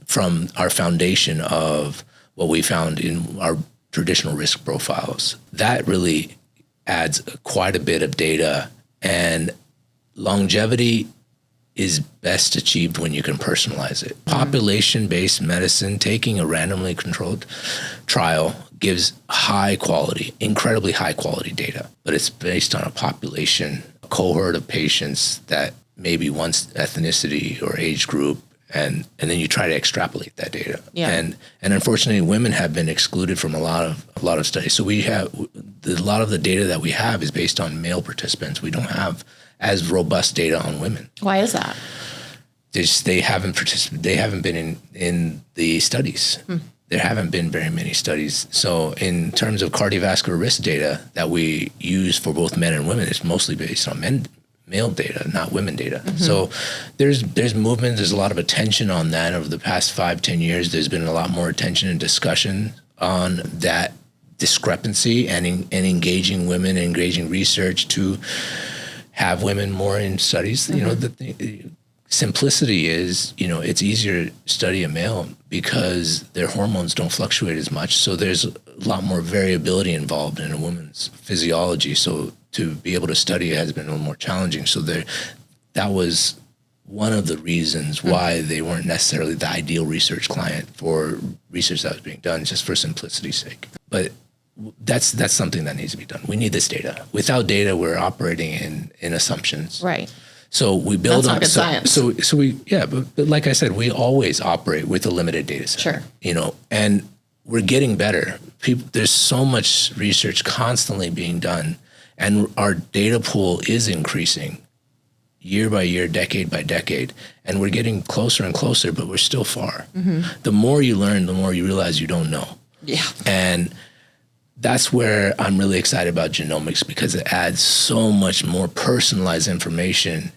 from our foundation of what we found in our traditional risk profiles. That really adds quite a bit of data, and longevity is best achieved when you can personalize it. Population-based medicine, taking a randomly controlled trial, gives high quality, incredibly high quality data, but it's based on a population, a cohort of patients that maybe one's ethnicity or age group, and then you try to extrapolate that data. Yeah. And unfortunately, women have been excluded from a lot of studies. So we have a lot of the data that we have is based on male participants. We don't have as robust data on women. Why is that? They haven't participated. They haven't been in the studies. There haven't been very many studies. So in terms of cardiovascular risk data that we use for both men and women, it's mostly based on male data, not women data. So there's movement. There's a lot of attention on that over the past 5-10 years. There's been a lot more attention and discussion on that discrepancy and engaging women, engaging research to have women more in studies. The simplicity is, it's easier to study a male because their hormones don't fluctuate as much. So there's a lot more variability involved in a woman's physiology. So to be able to study it has been a little more challenging. So that was one of the reasons why they weren't necessarily the ideal research client for research that was being done, just for simplicity's sake. But that's something that needs to be done. We need this data. Without data, we're operating in assumptions. Right. So we build on science. So we but like I said, we always operate with a limited data set. Sure. And we're getting better. There's so much research constantly being done, and our data pool is increasing year by year, decade by decade, and we're getting closer and closer, but we're still far. The more you learn, the more you realize you don't know. Yeah. And that's where I'm really excited about genomics, because it adds so much more personalized information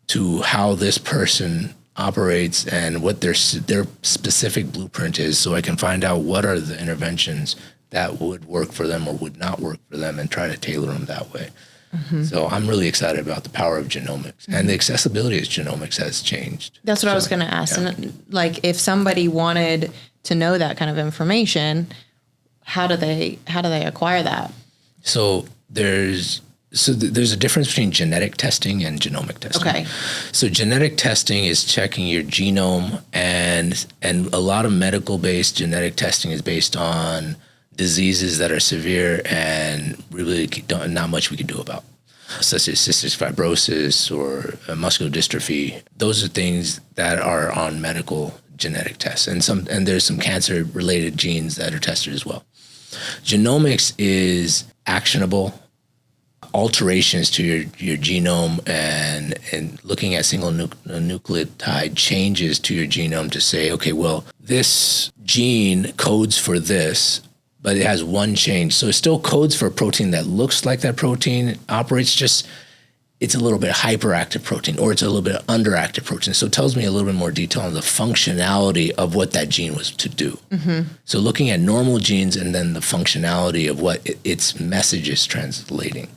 to how this person operates and what their specific blueprint is, so I can find out what are the interventions that would work for them or would not work for them and try to tailor them that way. So I'm really excited about the power of genomics, and the accessibility of genomics has changed. That's what I was going to ask. Yeah. And like, if somebody wanted to know that kind of information, how do they acquire that? So there's a difference between genetic testing and genomic testing. Okay. So genetic testing is checking your genome, and a lot of medical-based genetic testing is based on diseases that are severe and really not much we can do about, such as cystic fibrosis or muscular dystrophy. Those are things that are on medical genetic tests, and there's some cancer-related genes that are tested as well. Genomics is actionable alterations to your genome and looking at single nucleotide changes to your genome to say, okay, well, this gene codes for this, but it has one change. So it still codes for a protein that looks like that protein, operates, just it's a little bit hyperactive protein, or it's a little bit underactive protein. So it tells me a little bit more detail on the functionality of what that gene was to do. So looking at normal genes and then the functionality of what its message is translating.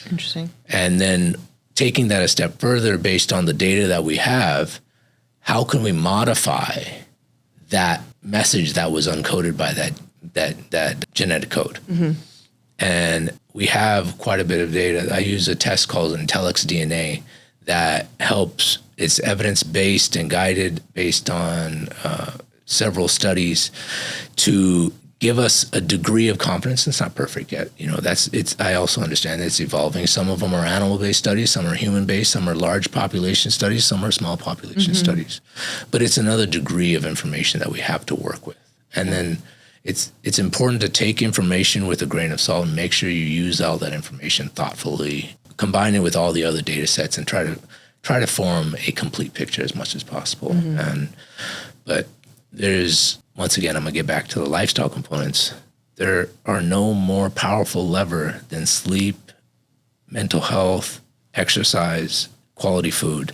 Interesting. And then taking that a step further based on the data that we have, how can we modify that message that was uncoded by that genetic code? And we have quite a bit of data. I use a test called Intellex DNA that helps. It's evidence-based and guided based on several studies to give us a degree of confidence. It's not perfect yet. I also understand it's evolving. Some of them are animal-based studies, some are human-based, some are large population studies, some are small population studies. But it's another degree of information that we have to work with. And then it's important to take information with a grain of salt and make sure you use all that information thoughtfully, combine it with all the other data sets, and try to form a complete picture as much as possible. But there's, once again, I'm going to get back to the lifestyle components. There are no more powerful lever than sleep, mental health, exercise, quality food.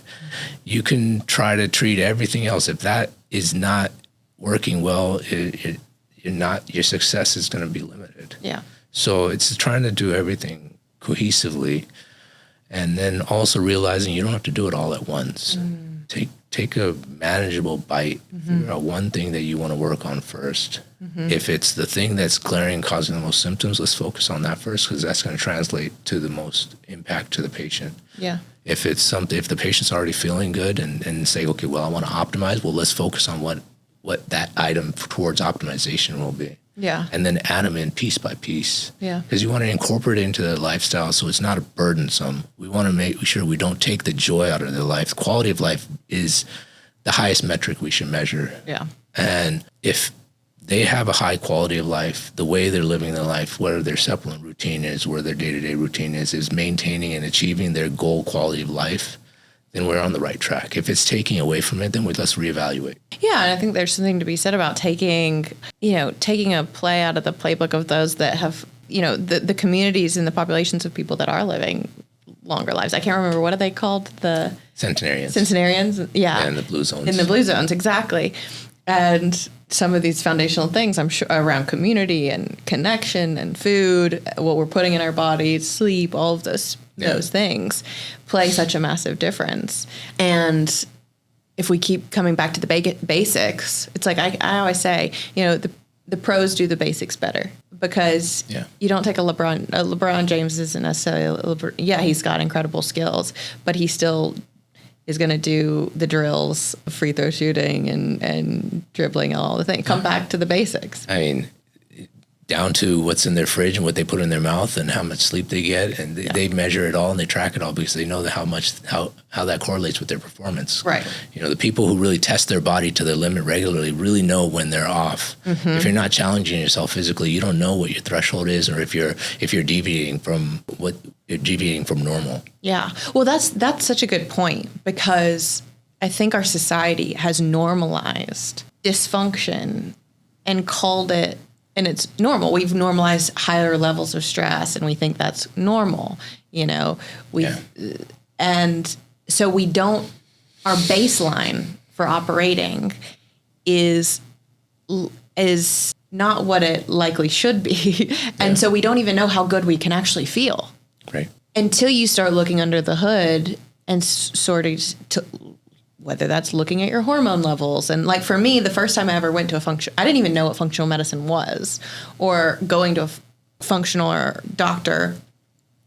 You can try to treat everything else. If that is not working well, your success is going to be limited. Yeah. So it's trying to do everything cohesively, and then also realizing you don't have to do it all at once. Take a manageable bite. Figure out one thing that you want to work on first. If it's the thing that's glaring and causing the most symptoms, let's focus on that first, because that's going to translate to the most impact to the patient. Yeah. If the patient's already feeling good and say, okay, well, I want to optimize, well, let's focus on what that item towards optimization will be. Yeah. And then add them in piece by piece. Yeah. Because you want to incorporate it into their lifestyle so it's not burdensome. We want to make sure we don't take the joy out of their life. Quality of life is the highest metric we should measure. Yeah. And if they have a high quality of life, the way they're living their life, where their supplement routine is, where their day-to-day routine is maintaining and achieving their goal quality of life, then we're on the right track. If it's taking away from it, then let's reevaluate. Yeah, and I think there's something to be said about taking a play out of the playbook of those that have, the communities and the populations of people that are living longer lives. I can't remember, what are they called? The Centenarians. Yeah. In the blue zones. In the blue zones, exactly. And some of these foundational things, I'm sure, around community and connection and food, what we're putting in our bodies, sleep, all of those things play such a massive difference. And if we keep coming back to the basics, it's like I always say, the the pros do the basics better, because you don't take a LeBron James isn't necessarily, he's got incredible skills, but he still is going to do the drills, free throw shooting and dribbling and all the things. Come back to the basics. I mean, down to what's in their fridge and what they put in their mouth and how much sleep they get. And they measure it all and they track it all because they know how that correlates with their performance. Right. You know, the people who really test their body to their limit regularly really know when they're off. Mm-hmm. If you're not challenging yourself physically, you don't know what your threshold is, or if you're deviating from normal. Yeah. Well, that's such a good point, because I think our society has normalized dysfunction and called it, and it's normal. We've normalized higher levels of stress, and we think that's normal. You know, and so we don't. Our baseline for operating is not what it likely should be, and so we don't even know how good we can actually feel. Right. Until you start looking under the hood and sort of whether that's looking at your hormone levels. And like for me, the first time I ever went to I didn't even know what functional medicine was, or going to a functional doctor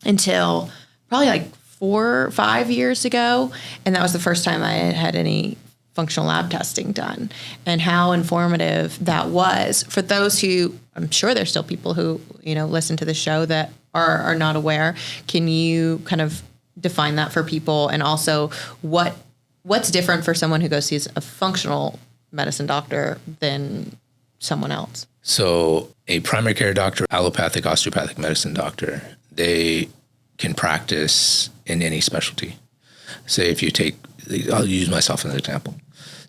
until probably like 4 or 5 years ago. And that was the first time I had any functional lab testing done, and how informative that was for those who, I'm sure there's still people who, listen to the show that are not aware. Can you kind of define that for people? And also what's different for someone who goes sees a functional medicine doctor than someone else? So a primary care doctor, allopathic, osteopathic medicine doctor, they can practice in any specialty. Say if you I'll use myself as an example.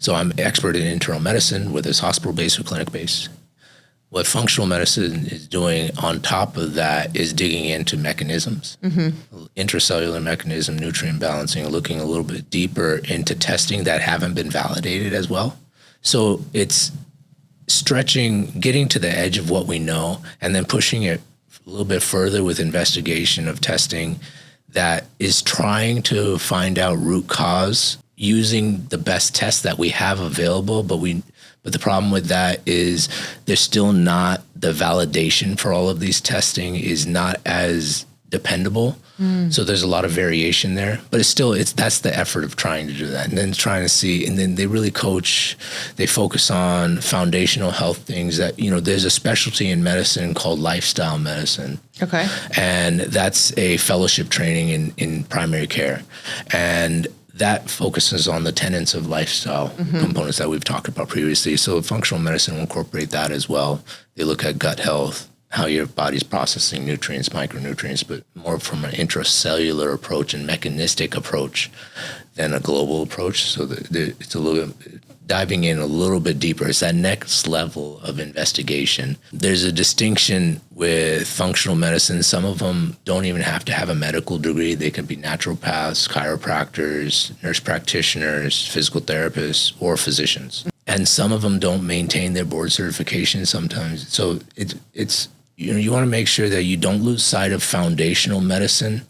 So I'm expert in internal medicine, whether it's hospital-based or clinic-based. What functional medicine is doing on top of that is digging into mechanisms, intracellular mechanism, nutrient balancing, looking a little bit deeper into testing that haven't been validated as well. So it's stretching, getting to the edge of what we know, and then pushing it a little bit further with investigation of testing that is trying to find out root cause using the best tests that we have available, but the problem with that is there's still not the validation for all of these testing is not as dependable. So there's a lot of variation there, but that's the effort of trying to do that. And then trying to see, and then they really they focus on foundational health things that, there's a specialty in medicine called lifestyle medicine. Okay. And that's a fellowship training in primary care. And that focuses on the tenets of lifestyle components that we've talked about previously. So functional medicine will incorporate that as well. They look at gut health, how your body's processing nutrients, micronutrients, but more from an intracellular approach and mechanistic approach than a global approach. So it's a little bit diving in a little bit deeper. It's that next level of investigation. There's a distinction with functional medicine. Some of them don't even have to have a medical degree. They can be naturopaths, chiropractors, nurse practitioners, physical therapists, or physicians. And some of them don't maintain their board certification sometimes. So it's you want to make sure that you don't lose sight of foundational medicine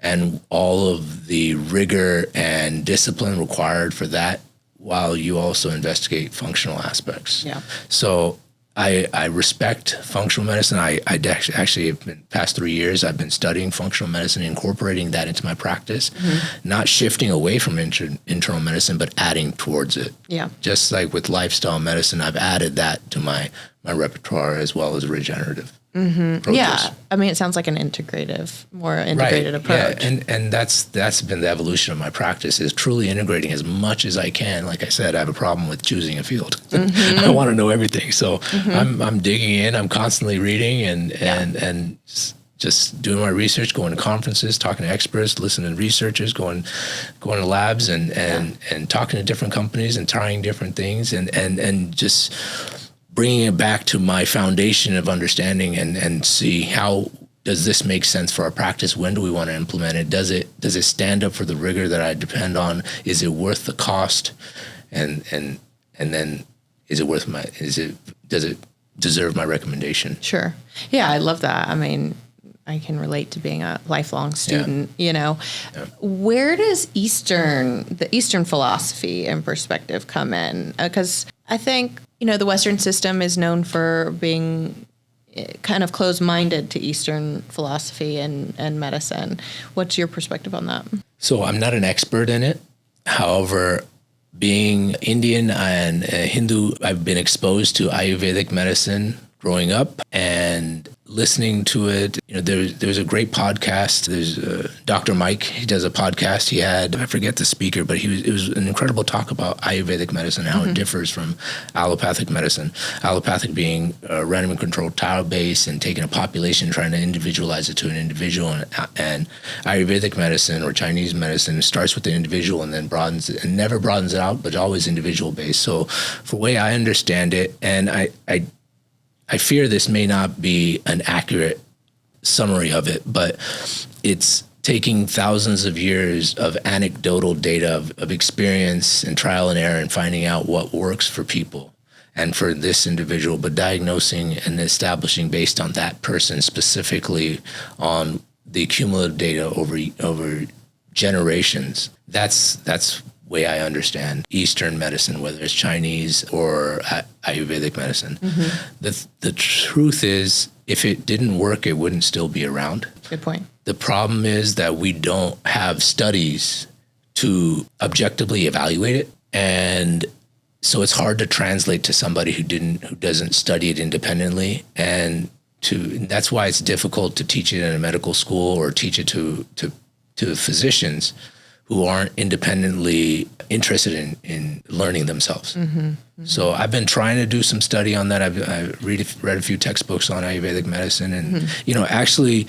and all of the rigor and discipline required for that, while you also investigate functional aspects. Yeah. So I respect functional medicine. I actually have been past 3 years, I've been studying functional medicine, incorporating that into my practice, not shifting away from internal medicine, but adding towards it. Yeah. Just like with lifestyle medicine, I've added that to my repertoire as well as regenerative. Yeah, I mean, it sounds like more integrated approach. Yeah, and that's been the evolution of my practice, is truly integrating as much as I can. Like I said, I have a problem with choosing a field. I want to know everything, so I'm digging in. I'm constantly reading and just doing my research, going to conferences, talking to experts, listening to researchers, going to labs and talking to different companies and trying different things and just bringing it back to my foundation of understanding and see how does this make sense for our practice? When do we want to implement it? Does it stand up for the rigor that I depend on? Is it worth the cost? And then does it deserve my recommendation? Sure. Yeah, I love that. I mean, I can relate to being a lifelong student, Where does the Eastern philosophy and perspective come in? Because I think the Western system is known for being kind of closed-minded to Eastern philosophy and medicine. What's your perspective on that? So I'm not an expert in it. However, being Indian and Hindu, I've been exposed to Ayurvedic medicine growing up and listening to it. There's a great podcast. There's Dr. Mike. He does a podcast. He had, I forget the speaker, but it was an incredible talk about Ayurvedic medicine, how it differs from allopathic medicine. Allopathic being randomly controlled trial-based and taking a population, trying to individualize it to an individual. And Ayurvedic medicine or Chinese medicine starts with the individual and then broadens it, and never broadens it out, but always individual-based. So for the way I understand it, and I fear this may not be an accurate summary of it, but it's taking thousands of years of anecdotal data of experience and trial and error and finding out what works for people and for this individual, but diagnosing and establishing based on that person specifically on the cumulative data over generations. That's way I understand Eastern medicine, whether it's Chinese or Ayurvedic medicine. The truth is, if it didn't work, it wouldn't still be around. Good point. The problem is that we don't have studies to objectively evaluate it. And so it's hard to translate to somebody who doesn't study it independently. And that's why it's difficult to teach it in a medical school or teach it to physicians who aren't independently interested in learning themselves. So I've been trying to do some study on that. I've read a few textbooks on Ayurvedic medicine and, actually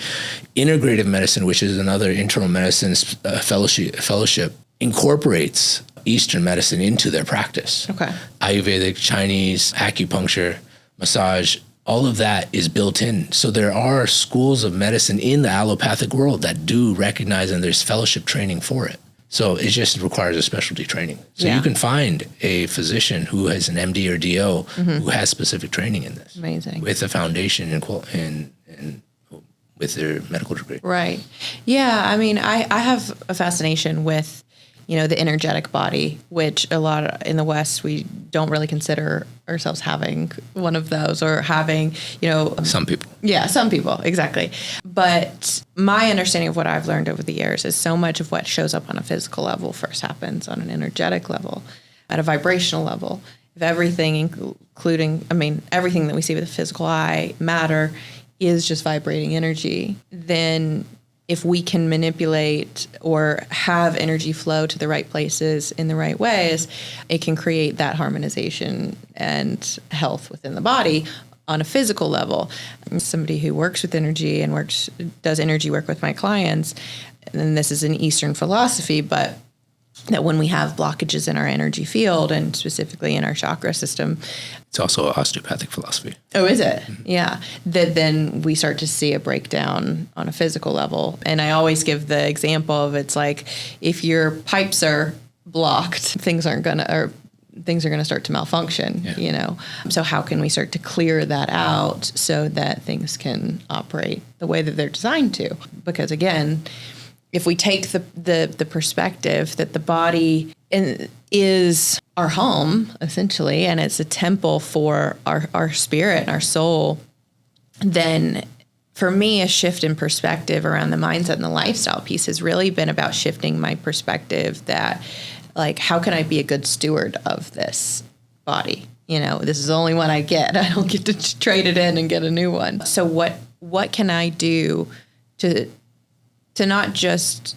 integrative medicine, which is another internal medicine fellowship, incorporates Eastern medicine into their practice. Okay. Ayurvedic, Chinese, acupuncture, massage, all of that is built in. So there are schools of medicine in the allopathic world that do recognize, and there's fellowship training for it. So it just requires a specialty training. So you can find a physician who has an MD or DO who has specific training in this. Amazing. With a foundation and with their medical degree. Right. Yeah. I mean, I have a fascination with, the energetic body, which a lot in the West, we don't really consider ourselves having one of those or having, Some people. Yeah, some people, exactly. But my understanding of what I've learned over the years is so much of what shows up on a physical level first happens on an energetic level, at a vibrational level. If everything, including, everything that we see with the physical eye, matter, is just vibrating energy, then if we can manipulate or have energy flow to the right places in the right ways, it can create that harmonization and health within the body on a physical level. I'm somebody who works with energy and does energy work with my clients, and this is an Eastern philosophy, but that when we have blockages in our energy field and specifically in our chakra system. It's also osteopathic philosophy. Oh, is it? Yeah. That then we start to see a breakdown on a physical level. And I always give the example of it's like if your pipes are blocked, things are going to start to malfunction, So how can we start to clear that out so that things can operate the way that they're designed to? Because again, if we take the perspective that the body is our home, essentially, and it's a temple for our spirit and our soul, then for me, a shift in perspective around the mindset and the lifestyle piece has really been about shifting my perspective that, like, how can I be a good steward of this body? This is the only one I get. I don't get to trade it in and get a new one. So what can I do to not just,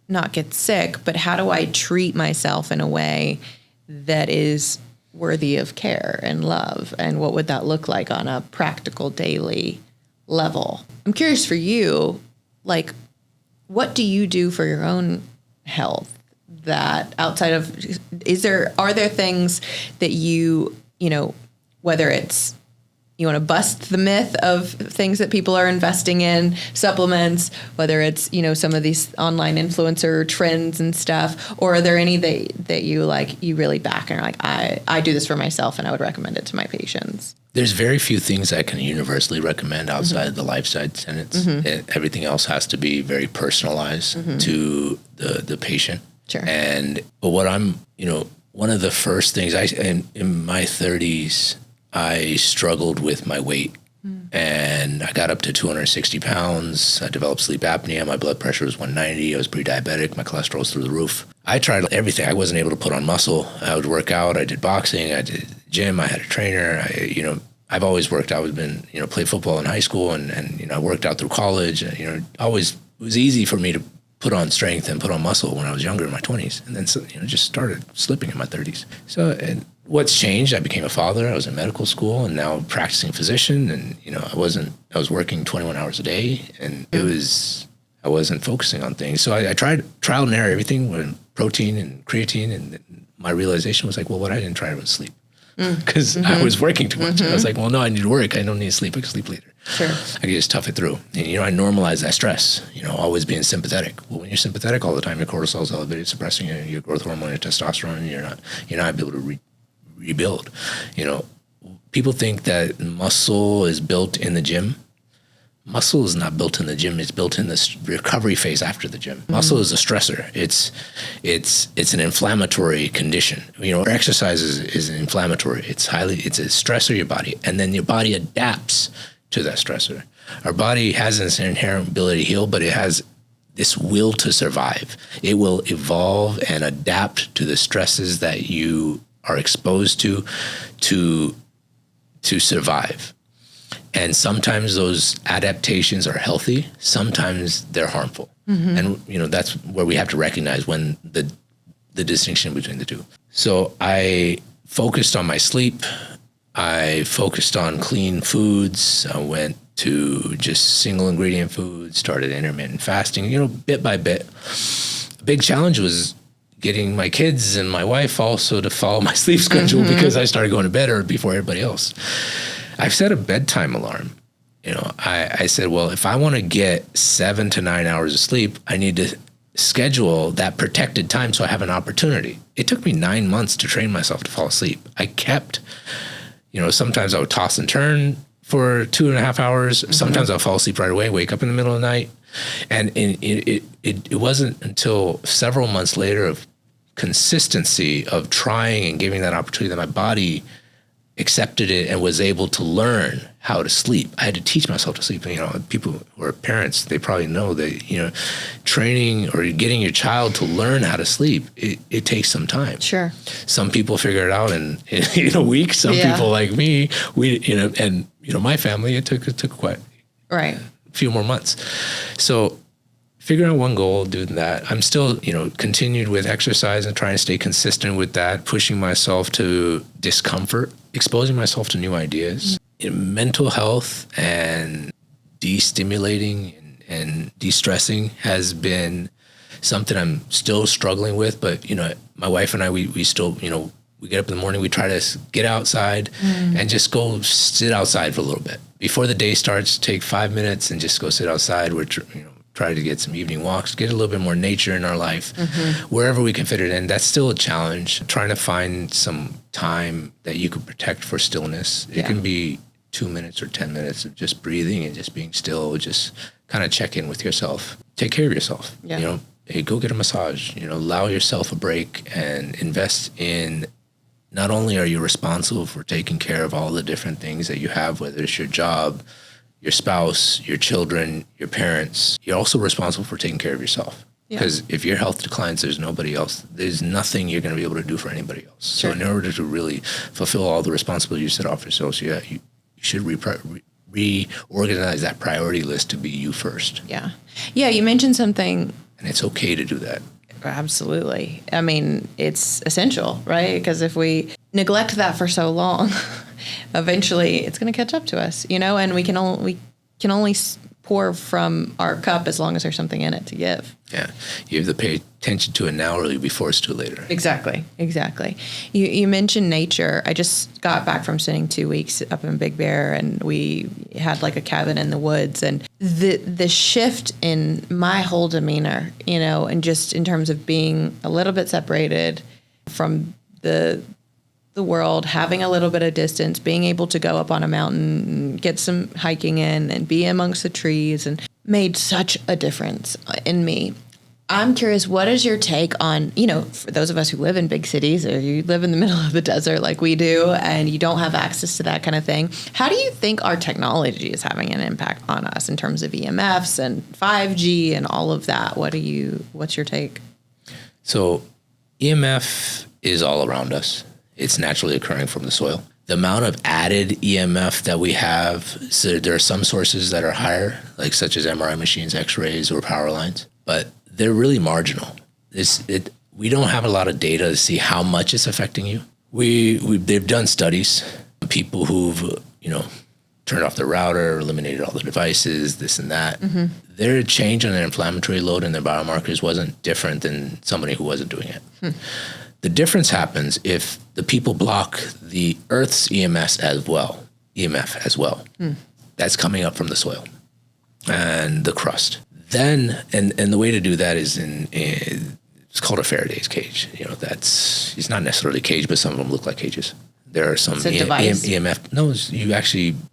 not get sick, but how do I treat myself in a way that is worthy of care and love? And what would that look like on a practical daily level? I'm curious for you, like, what do you do for your own health that outside of, are there things that you whether it's, you want to bust the myth of things that people are investing in, supplements, whether it's, some of these online influencer trends and stuff, or are there any that you really back and are like, I do this for myself and I would recommend it to my patients? There's very few things I can universally recommend outside of the lifestyle tenets. Everything else has to be very personalized to the patient. Sure. But what I'm, one of the first things in my 30s, I struggled with my weight. And I got up to 260 pounds. I developed sleep apnea. My blood pressure was 190. I was pre-diabetic. My cholesterol was through the roof. I tried everything. I wasn't able to put on muscle. I would work out. I did boxing. I did gym. I had a trainer. I've always worked out. I've been, played football in high school and I worked out through college. Always, it was easy for me to put on strength and put on muscle when I was younger in my 20s. And then, just started slipping in my 30s. So, and what's changed? I became a father. I was in medical school and now practicing physician. And, I was working 21 hours a day and I wasn't focusing on things. So I tried trial and error, everything with protein and creatine. And my realization was like, well, what I didn't try was sleep. Because I was working too much. I was like, well, no, I need to work. I don't need to sleep. I can sleep later. Sure. I can just tough it through. And, I normalize that stress, always being sympathetic. Well, when you're sympathetic all the time, your cortisol is elevated, suppressing your growth hormone, your testosterone, and you're not able to rebuild. People think that muscle is built in the gym. Muscle is not built in the gym. It's built in the recovery phase after the gym. Muscle is a stressor. It's an inflammatory condition. Exercise is inflammatory. It's a stressor to your body, and then your body adapts to that stressor. Our body has this inherent ability to heal, but it has this will to survive. It will evolve and adapt to the stresses that you are exposed to survive. And sometimes those adaptations are healthy. Sometimes they're harmful. And, that's where we have to recognize when the distinction between the two. So I focused on my sleep. I focused on clean foods. I went to just single ingredient foods, started intermittent fasting, bit by bit. The big challenge was getting my kids and my wife also to follow my sleep schedule because I started going to bed early before everybody else. I've set a bedtime alarm. I said, well, if I want to get 7 to 9 hours of sleep, I need to schedule that protected time so I have an opportunity. It took me 9 months to train myself to fall asleep. I kept, sometimes I would toss and turn for 2.5 hours. Sometimes I'll fall asleep right away, wake up in the middle of the night. And it wasn't until several months later of consistency of trying and giving that opportunity that my body accepted it and was able to learn how to sleep. I had to teach myself to sleep. People who are parents, they probably know that, training or getting your child to learn how to sleep, it takes some time. Sure. Some people figure it out in a week. Some people like me, my family, it took quite a few more months. So figuring out one goal, doing that. I'm still, continued with exercise and trying to stay consistent with that, pushing myself to discomfort, exposing myself to new ideas. Mental health and de-stimulating and de-stressing has been something I'm still struggling with. But, my wife and I, we still, we get up in the morning, we try to get outside and just go sit outside for a little bit. Before the day starts, take 5 minutes and just go sit outside. We're, try to get some evening walks, get a little bit more nature in our life, wherever we can fit it in. That's still a challenge, trying to find some time that you could protect for stillness. It can be 2 minutes or 10 minutes of just breathing and just being still, just kind of check in with yourself. Take care of yourself. Yeah. Hey, go get a massage, allow yourself a break and invest in, not only are you responsible for taking care of all the different things that you have, whether it's your job, your spouse, your children, your parents, you're also responsible for taking care of yourself. Because if your health declines, there's nobody else. There's nothing you're going to be able to do for anybody else. Sure. So in order to really fulfill all the responsibilities you set off yourself, you should reorganize that priority list to be you first. Yeah. Yeah, you mentioned something. And it's okay to do that. Absolutely. I mean, it's essential, right? Because if we neglect that for so long, eventually it's going to catch up to us, and we can only pour from our cup as long as there's something in it to give. Yeah. You have to pay attention to it now or you'll be forced to later. Exactly. You mentioned nature. I just got back from spending 2 weeks up in Big Bear and we had like a cabin in the woods, and the shift in my whole demeanor, and just in terms of being a little bit separated from the world, having a little bit of distance, being able to go up on a mountain and get some hiking in and be amongst the trees, and made such a difference in me. I'm curious, what is your take on, for those of us who live in big cities or you live in the middle of the desert like we do and you don't have access to that kind of thing, how do you think our technology is having an impact on us in terms of EMFs and 5G and all of that? What's your take? So EMF is all around us. It's naturally occurring from the soil. The amount of added EMF that we have, so there are some sources that are higher, like such as MRI machines, X-rays, or power lines, but they're really marginal. We don't have a lot of data to see how much it's affecting you. They've done studies, people who've turned off their router, eliminated all the devices, this and that. Mm-hmm. Their change on their inflammatory load and their biomarkers wasn't different than somebody who wasn't doing it. The difference happens if the people block the Earth's EMF as well. That's coming up from the soil and the crust. Then, and the way to do that is it's called a Faraday's cage. It's not necessarily a cage, but some of them look like cages. There are some EMF. No,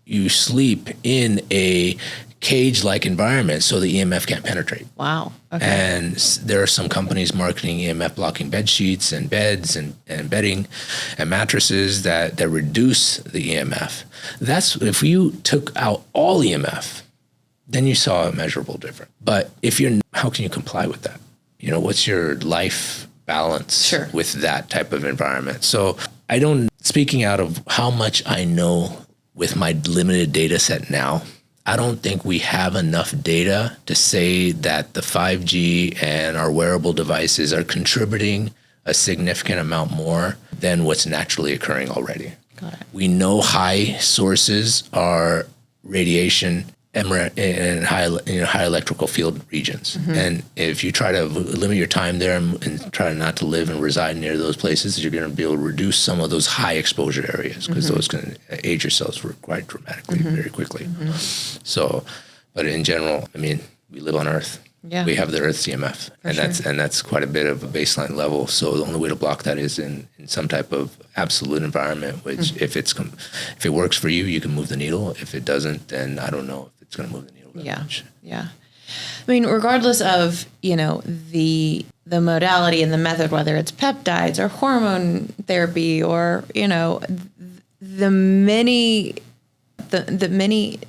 you sleep in a cage-like environment so the EMF can't penetrate. Wow. Okay. And there are some companies marketing EMF blocking bed sheets and beds and bedding and mattresses that reduce the EMF. That's if you took out all EMF, then you saw a measurable difference. But how can you comply with that? What's your life balance with that type of environment? So speaking out of how much I know with my limited data set now, I don't think we have enough data to say that the 5G and our wearable devices are contributing a significant amount more than what's naturally occurring already. Got it. We know high sources are radiation and high electrical field regions. Mm-hmm. And if you try to limit your time there and try not to live and reside near those places, you're going to be able to reduce some of those high exposure areas because those can age your cells quite dramatically very quickly. Mm-hmm. So, but in general, we live on Earth. Yeah. We have the Earth's EMF, and that's quite a bit of a baseline level. So the only way to block that is in some type of absolute environment. Which, if it works for you, you can move the needle. If it doesn't, then I don't know if it's going to move the needle that much. Yeah. Regardless of the modality and the method, whether it's peptides or hormone therapy or the many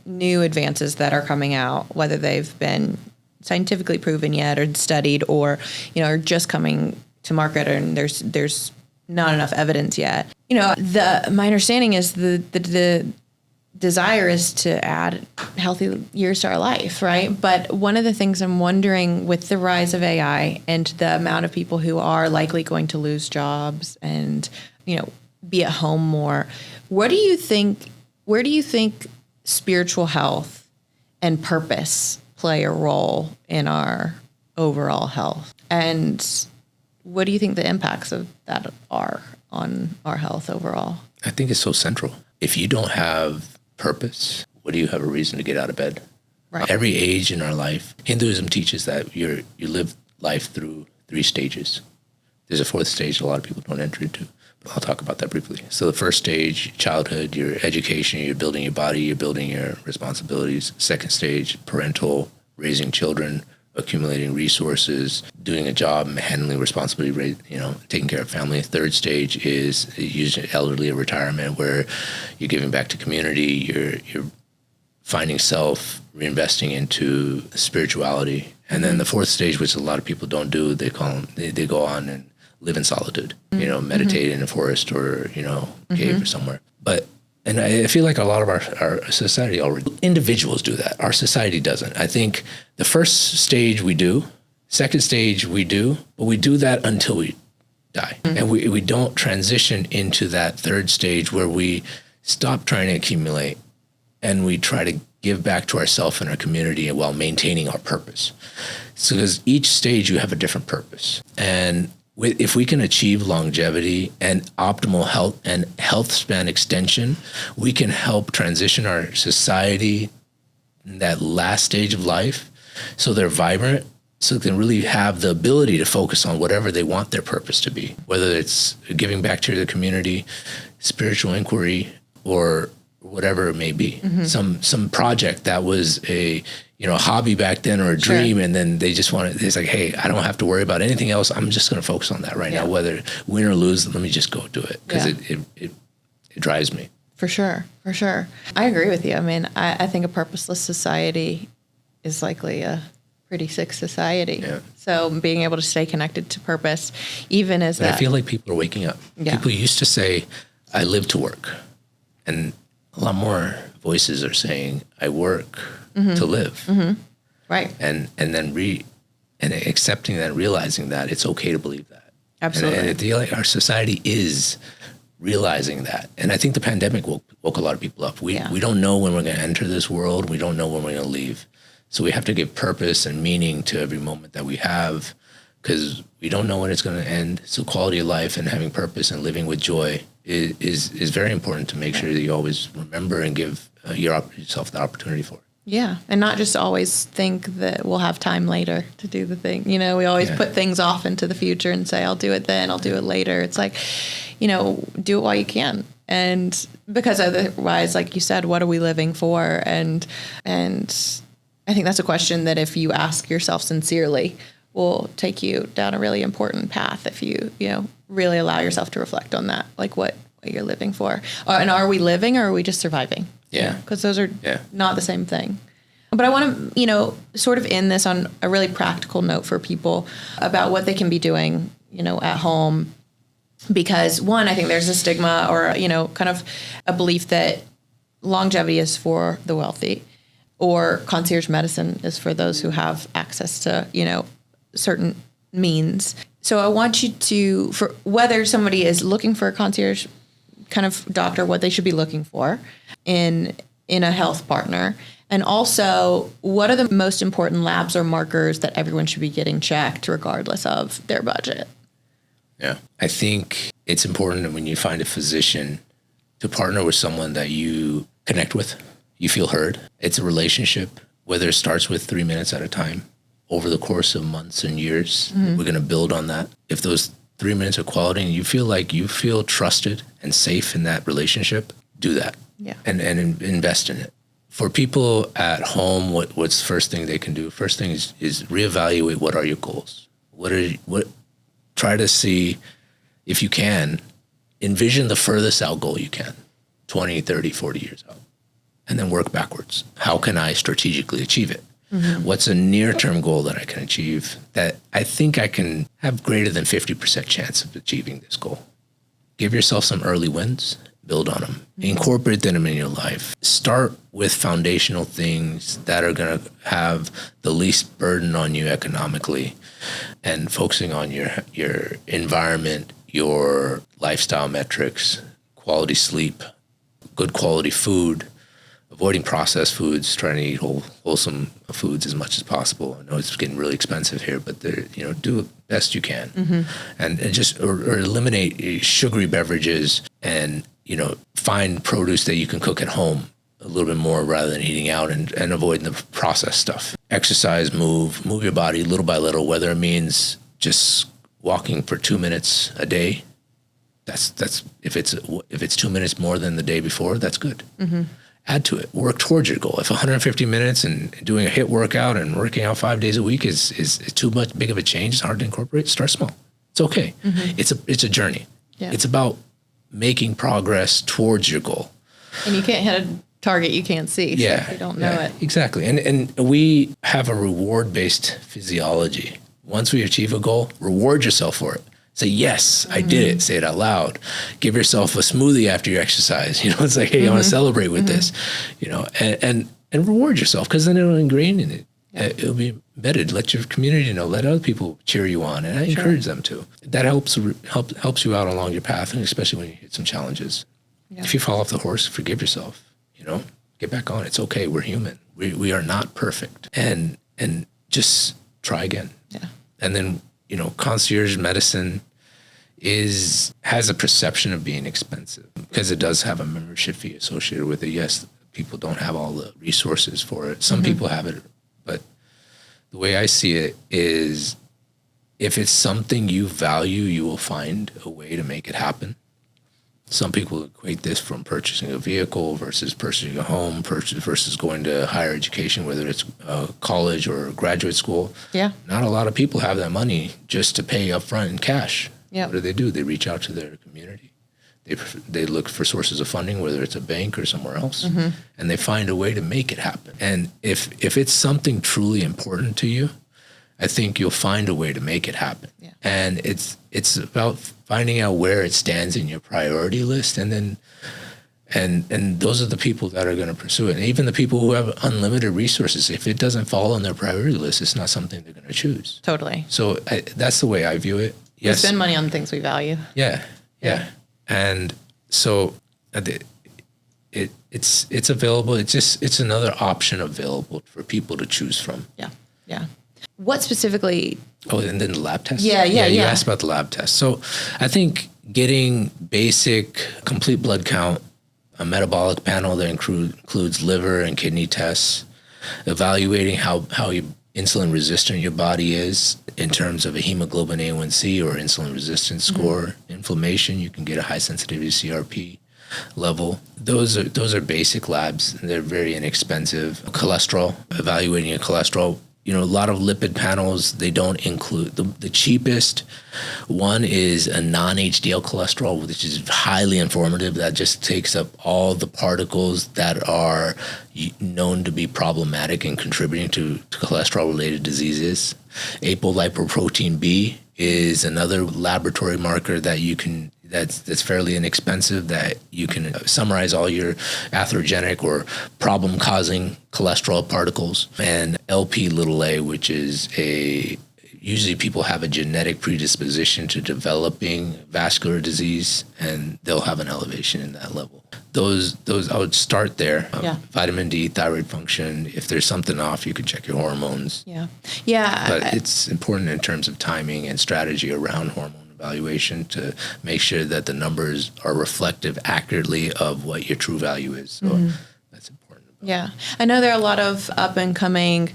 new advances that are coming out, whether they've been scientifically proven yet or studied or are just coming to market and there's not enough evidence yet. My understanding is the desire is to add healthy years to our life, right? But one of the things I'm wondering with the rise of AI and the amount of people who are likely going to lose jobs and be at home more, where do you think spiritual health and purpose play a role in our overall health? And what do you think the impacts of that are on our health overall? I think it's so central. If you don't have purpose, what do you have a reason to get out of bed? Right. Every age in our life, Hinduism teaches that you live life through 3 stages. There's a 4th stage a lot of people don't enter into, but I'll talk about that briefly. So the first stage, childhood, your education, you're building your body, you're building your responsibilities. Second stage, parental, raising children, accumulating resources, doing a job, handling responsibility, taking care of family. Third stage is usually elderly or retirement, where you're giving back to community, you're finding self, reinvesting into spirituality. And then the 4th stage, which a lot of people don't do, they go on and live in solitude, meditate in a forest or, cave or somewhere. And I feel like a lot of our society already, individuals do that. Our society doesn't. I think the first stage we do, second stage we do, but we do that until we die. Mm-hmm. And we don't transition into that 3rd stage where we stop trying to accumulate and we try to give back to ourselves and our community while maintaining our purpose. So because each stage you have a different purpose. And if we can achieve longevity and optimal health and health span extension, we can help transition our society in that last stage of life so they're vibrant, so they can really have the ability to focus on whatever they want their purpose to be, whether it's giving back to the community, spiritual inquiry, or whatever it may be. Some project that was a hobby back then or a dream, and then they just it's like, hey, I don't have to worry about anything else. I'm just going to focus on that right now, whether win or lose. Let me just go do it because it drives me. For sure. I agree with you. I mean, I think a purposeless society is likely a pretty sick society. Yeah. So being able to stay connected to purpose, even as I feel like people are waking up. Yeah. People used to say, I live to work. And a lot more voices are saying, I work to live. Right. And then accepting that, realizing that it's okay to believe that. Absolutely. And I feel like our society is realizing that. And I think the pandemic woke a lot of people up. We don't know when we're going to enter this world. We don't know when we're going to leave. So we have to give purpose and meaning to every moment that we have because we don't know when it's going to end. So quality of life and having purpose and living with joy is very important to make sure that you always remember and give yourself the opportunity for it. Yeah. And not just always think that we'll have time later to do the thing. We always put things off into the future and say, I'll do it then, I'll do it later. It's like, do it while you can. And because otherwise, like you said, what are we living for? And I think that's a question that if you ask yourself sincerely will take you down a really important path if you really allow yourself to reflect on that, like what you're living for. And are we living or are we just surviving? Yeah. Because those are not the same thing. But I want to, sort of end this on a really practical note for people about what they can be doing, at home. Because one, I think there's a stigma or, kind of a belief that longevity is for the wealthy or concierge medicine is for those who have access to, certain means. So I want you to, for whether somebody is looking for a concierge kind of doctor, what they should be looking for in a health partner. And also, what are the most important labs or markers that everyone should be getting checked regardless of their budget? Yeah. I think it's important when you find a physician to partner with someone that you connect with, you feel heard. It's a relationship, whether it starts with 3 minutes at a time over the course of months and years. We're going to build on that. If those 3 minutes are quality and you feel like you feel trusted and safe in that relationship, do that. Yeah. And invest in it. For people at home, what's the first thing they can do? First thing is reevaluate what are your goals. Try to see, if you can, envision the furthest out goal you can, 20, 30, 40 years out, and then work backwards. How can I strategically achieve it? What's a near-term goal that I can achieve that I think I can have greater than 50% chance of achieving this goal? Give yourself some early wins, build on them, incorporate them in your life. Start with foundational things that are going to have the least burden on you economically, and focusing on your environment, your lifestyle metrics, quality sleep, good quality food, avoiding processed foods, trying to eat wholesome foods as much as possible. I know it's getting really expensive here, but do the best you can, and just or eliminate sugary beverages, and find produce that you can cook at home a little bit more rather than eating out, and avoiding the processed stuff. Exercise, move your body little by little, whether it means just walking for 2 minutes a day. That's if it's 2 minutes more than the day before, that's good. Add to it. Work towards your goal. If 150 minutes and doing a HIIT workout and working out 5 days a week is too much big of a change, it's hard to incorporate, start small. It's okay. It's a journey. Yeah. It's about making progress towards your goal. And you can't hit a target you can't see. So if you don't know it. Exactly. And we have a reward-based physiology. Once we achieve a goal, reward yourself for it. Say, yes, I did it. Say it out loud. Give yourself a smoothie after your exercise. It's like, hey, I want to celebrate with this, and reward yourself, because then it'll ingrain in it. It'll be embedded. Let your community know. Let other people cheer you on, and I encourage them to. That helps you out along your path, and especially when you hit some challenges. Yeah. If you fall off the horse, forgive yourself. Get back on. It's okay. We're human. We are not perfect, and just try again. Yeah. And then concierge medicine has a perception of being expensive because it does have a membership fee associated with it. Yes, people don't have all the resources for it. Some people have it, but the way I see it is, if it's something you value, you will find a way to make it happen. Some people equate this from purchasing a vehicle versus purchasing a home, versus going to higher education, whether it's college or graduate school. Yeah. Not a lot of people have that money just to pay upfront in cash. Yep. What do? They reach out to their community. They look for sources of funding, whether it's a bank or somewhere else, and they find a way to make it happen. And if it's something truly important to you, I think you'll find a way to make it happen. Yeah. And it's about finding out where it stands in your priority list, and then and those are the people that are going to pursue it. And even the people who have unlimited resources, if it doesn't fall on their priority list, it's not something they're going to choose. Totally. So that's the way I view it. We spend money on things we value. Yeah. And so it's available. It's another option available for people to choose from. Yeah. What specifically? Oh, and then the lab test? Yeah. You asked about the lab test. So I think getting basic complete blood count, a metabolic panel that includes liver and kidney tests, evaluating how insulin resistant your body is in terms of a hemoglobin A1C or insulin resistance score, inflammation, you can get a high sensitivity CRP level. Those are basic labs. They're very inexpensive. Cholesterol, evaluating your cholesterol. A lot of lipid panels, they don't include the cheapest one is a non-HDL cholesterol, which is highly informative. That just takes up all the particles that are known to be problematic and contributing to cholesterol-related diseases. Apolipoprotein B is another laboratory marker that you can that's fairly inexpensive, that you can summarize all your atherogenic or problem-causing cholesterol particles. And Lp(a), which is usually people have a genetic predisposition to developing vascular disease, and they'll have an elevation in that level. Those I would start there. Vitamin D, thyroid function. If there's something off, you can check your hormones. Yeah. But it's important in terms of timing and strategy around hormone evaluation to make sure that the numbers are reflective accurately of what your true value is. So that's important. Yeah. I know there are a lot of up and coming,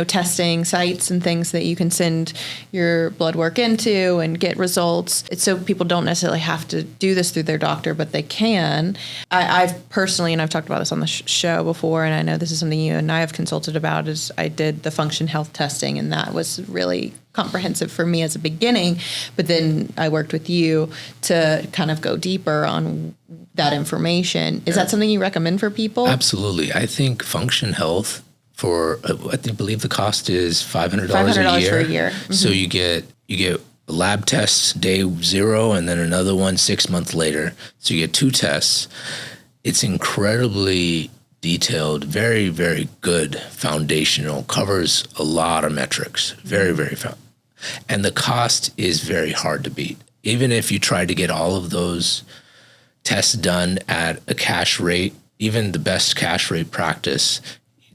testing sites and things that you can send your blood work into and get results. It's so people don't necessarily have to do this through their doctor, but they can. I've personally, and I've talked about this on the show before, and I know this is something you and I have consulted about, is I did the function health testing, and that was really comprehensive for me as a beginning, but then I worked with you to kind of go deeper on that information. Is that something you recommend for people? Absolutely. I think Function Health I believe the cost is $500 a year. For a year. So you get lab tests day 0 and then another one 6 months later. So you get 2 tests. It's incredibly detailed, very, very good foundational, covers a lot of metrics, very, very and the cost is very hard to beat. Even if you try to get all of those tests done at a cash rate, even the best cash rate practice,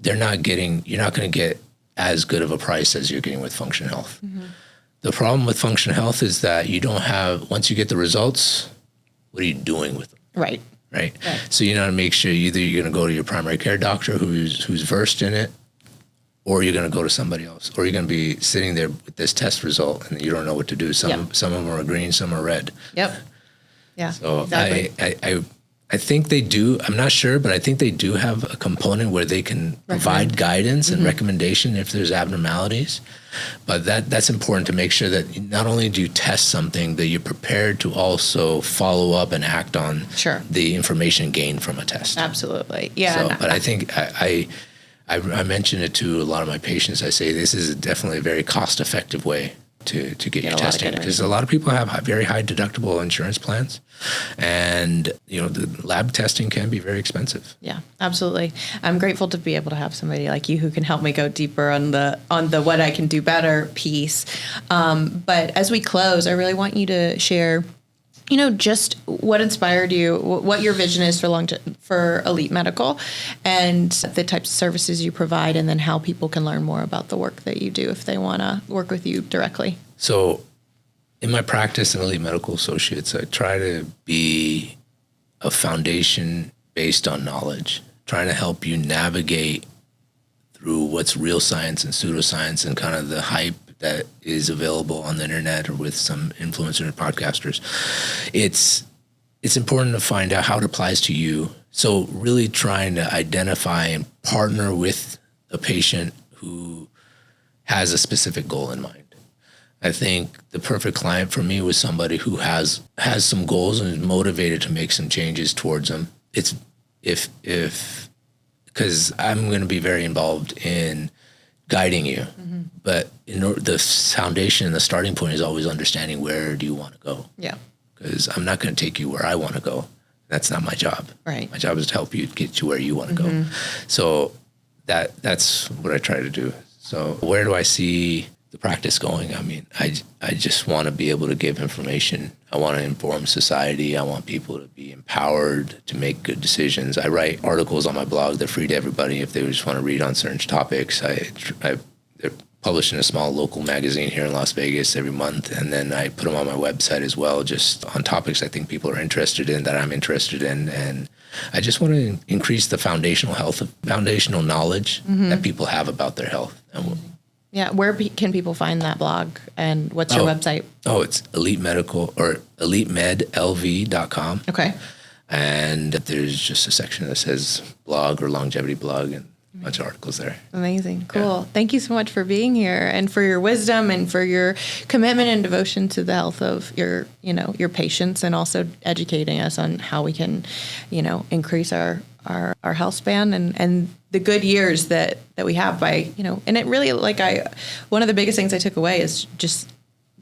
you're not going to get as good of a price as you're getting with Function Health. The problem with Function Health is that you don't have, once you get the results, what are you doing with them? Right. So you know, to make sure either you're going to go to your primary care doctor who's versed in it, or you're going to go to somebody else, or you're going to be sitting there with this test result and you don't know what to do. Some of them are green, some are red. Yep. Yeah. So exactly. I think they do. I'm not sure, but I think they do have a component where they can provide guidance and recommendation if there's abnormalities. But that's important to make sure that not only do you test something, that you're prepared to also follow up and act on the information gained from a test. Absolutely. Yeah. So, but I think I mention it to a lot of my patients. I say this is definitely a very cost-effective way to get your testing, because a lot of people have very high deductible insurance plans, and the lab testing can be very expensive. Yeah, absolutely. I'm grateful to be able to have somebody like you who can help me go deeper on the what I can do better piece. But as we close, I really want you to share, just what inspired you, what your vision is for Elite Medical, and the types of services you provide, and then how people can learn more about the work that you do if they want to work with you directly. So in my practice in Elite Medical Associates, I try to be a foundation based on knowledge, trying to help you navigate through what's real science and pseudoscience and kind of the hype that is available on the internet or with some influencer podcasters. It's it's important to find out how it applies to you. So really trying to identify and partner with a patient who has a specific goal in mind. I think the perfect client for me was somebody who has some goals and is motivated to make some changes towards them. It's because I'm going to be very involved in guiding you, but the foundation and the starting point is always understanding where do you want to go. Yeah. Because I'm not going to take you where I want to go. That's not my job. Right. My job is to help you get to where you want to go. So that's what I try to do. So where do I see the practice going? I mean, I just want to be able to give information. I want to inform society. I want people to be empowered to make good decisions. I write articles on my blog. They're free to everybody if they just want to read on certain topics. They're published in a small local magazine here in Las Vegas every month, and then I put them on my website as well, just on topics I think people are interested in, that I'm interested in. And I just want to increase the foundational knowledge that people have about their health. Yeah. Where can people find that blog, and what's your website? Oh, it's Elite Medical or elitemedlv.com. Okay. And there's just a section that says blog or longevity blog, and a bunch of articles there. Amazing. Cool. Yeah. Thank you so much for being here, and for your wisdom, and for your commitment and devotion to the health of your patients, and also educating us on how we can, increase our health span and the good years that we have by, and it really, one of the biggest things I took away is just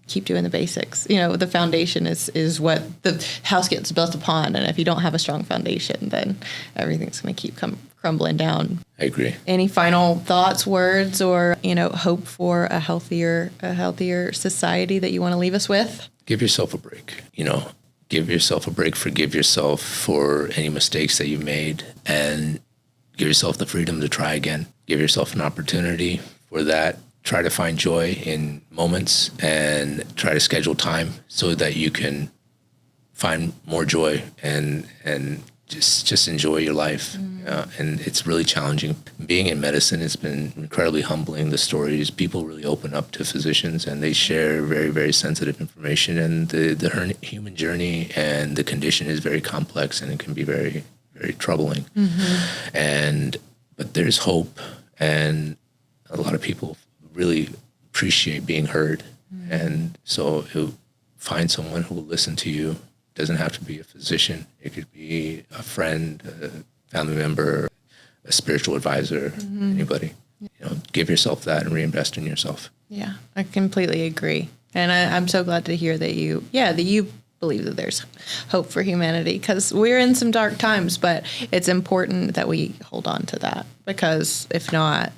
keep doing the basics. The foundation is what the house gets built upon. And if you don't have a strong foundation, then everything's going to keep crumbling down. I agree. Any final thoughts, words, or, hope for a healthier society that you want to leave us with? Give yourself a break, give yourself a break, forgive yourself for any mistakes that you made, and give yourself the freedom to try again. Give yourself an opportunity for that. Try to find joy in moments, and try to schedule time so that you can find more joy and just enjoy your life. And it's really challenging. Being in medicine has been incredibly humbling. The stories, people really open up to physicians, and they share very, very sensitive information. And the human journey and the condition is very complex, and it can be very, very troubling. But there's hope, and a lot of people really appreciate being heard. And so find someone who will listen to you. It doesn't have to be a physician. It could be a friend, a family member, a spiritual advisor, anybody. Give yourself that and reinvest in yourself. Yeah, I completely agree. And I'm so glad to hear that you believe that there's hope for humanity, because we're in some dark times, but it's important that we hold on to that, because if not,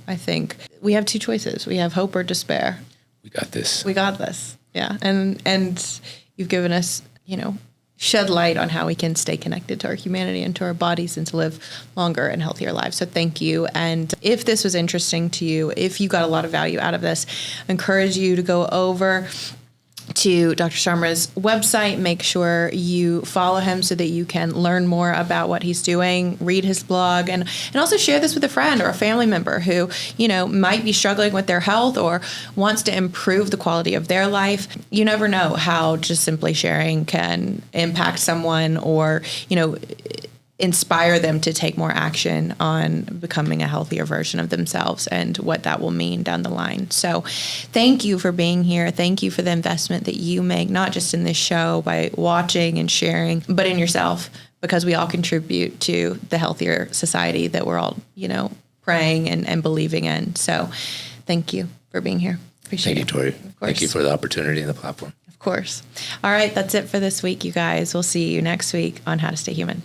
I think we have two choices. We have hope or despair. We got this. Yeah. And you've given us, shed light on how we can stay connected to our humanity and to our bodies, and to live longer and healthier lives. So thank you. And if this was interesting to you, if you got a lot of value out of this, I encourage you to go over to Dr. Sharma's website. Make sure you follow him so that you can learn more about what he's doing, read his blog, and also share this with a friend or a family member who, might be struggling with their health or wants to improve the quality of their life. You never know how just simply sharing can impact someone, or, inspire them to take more action on becoming a healthier version of themselves, and what that will mean down the line. So thank you for being here. Thank you for the investment that you make, not just in this show by watching and sharing, but in yourself, because we all contribute to the healthier society that we're all, praying and believing in. So thank you for being here. Appreciate it. Thank you, Tori. Thank you for the opportunity and the platform. Of course. All right. That's it for this week, you guys. We'll see you next week on How to Stay Human.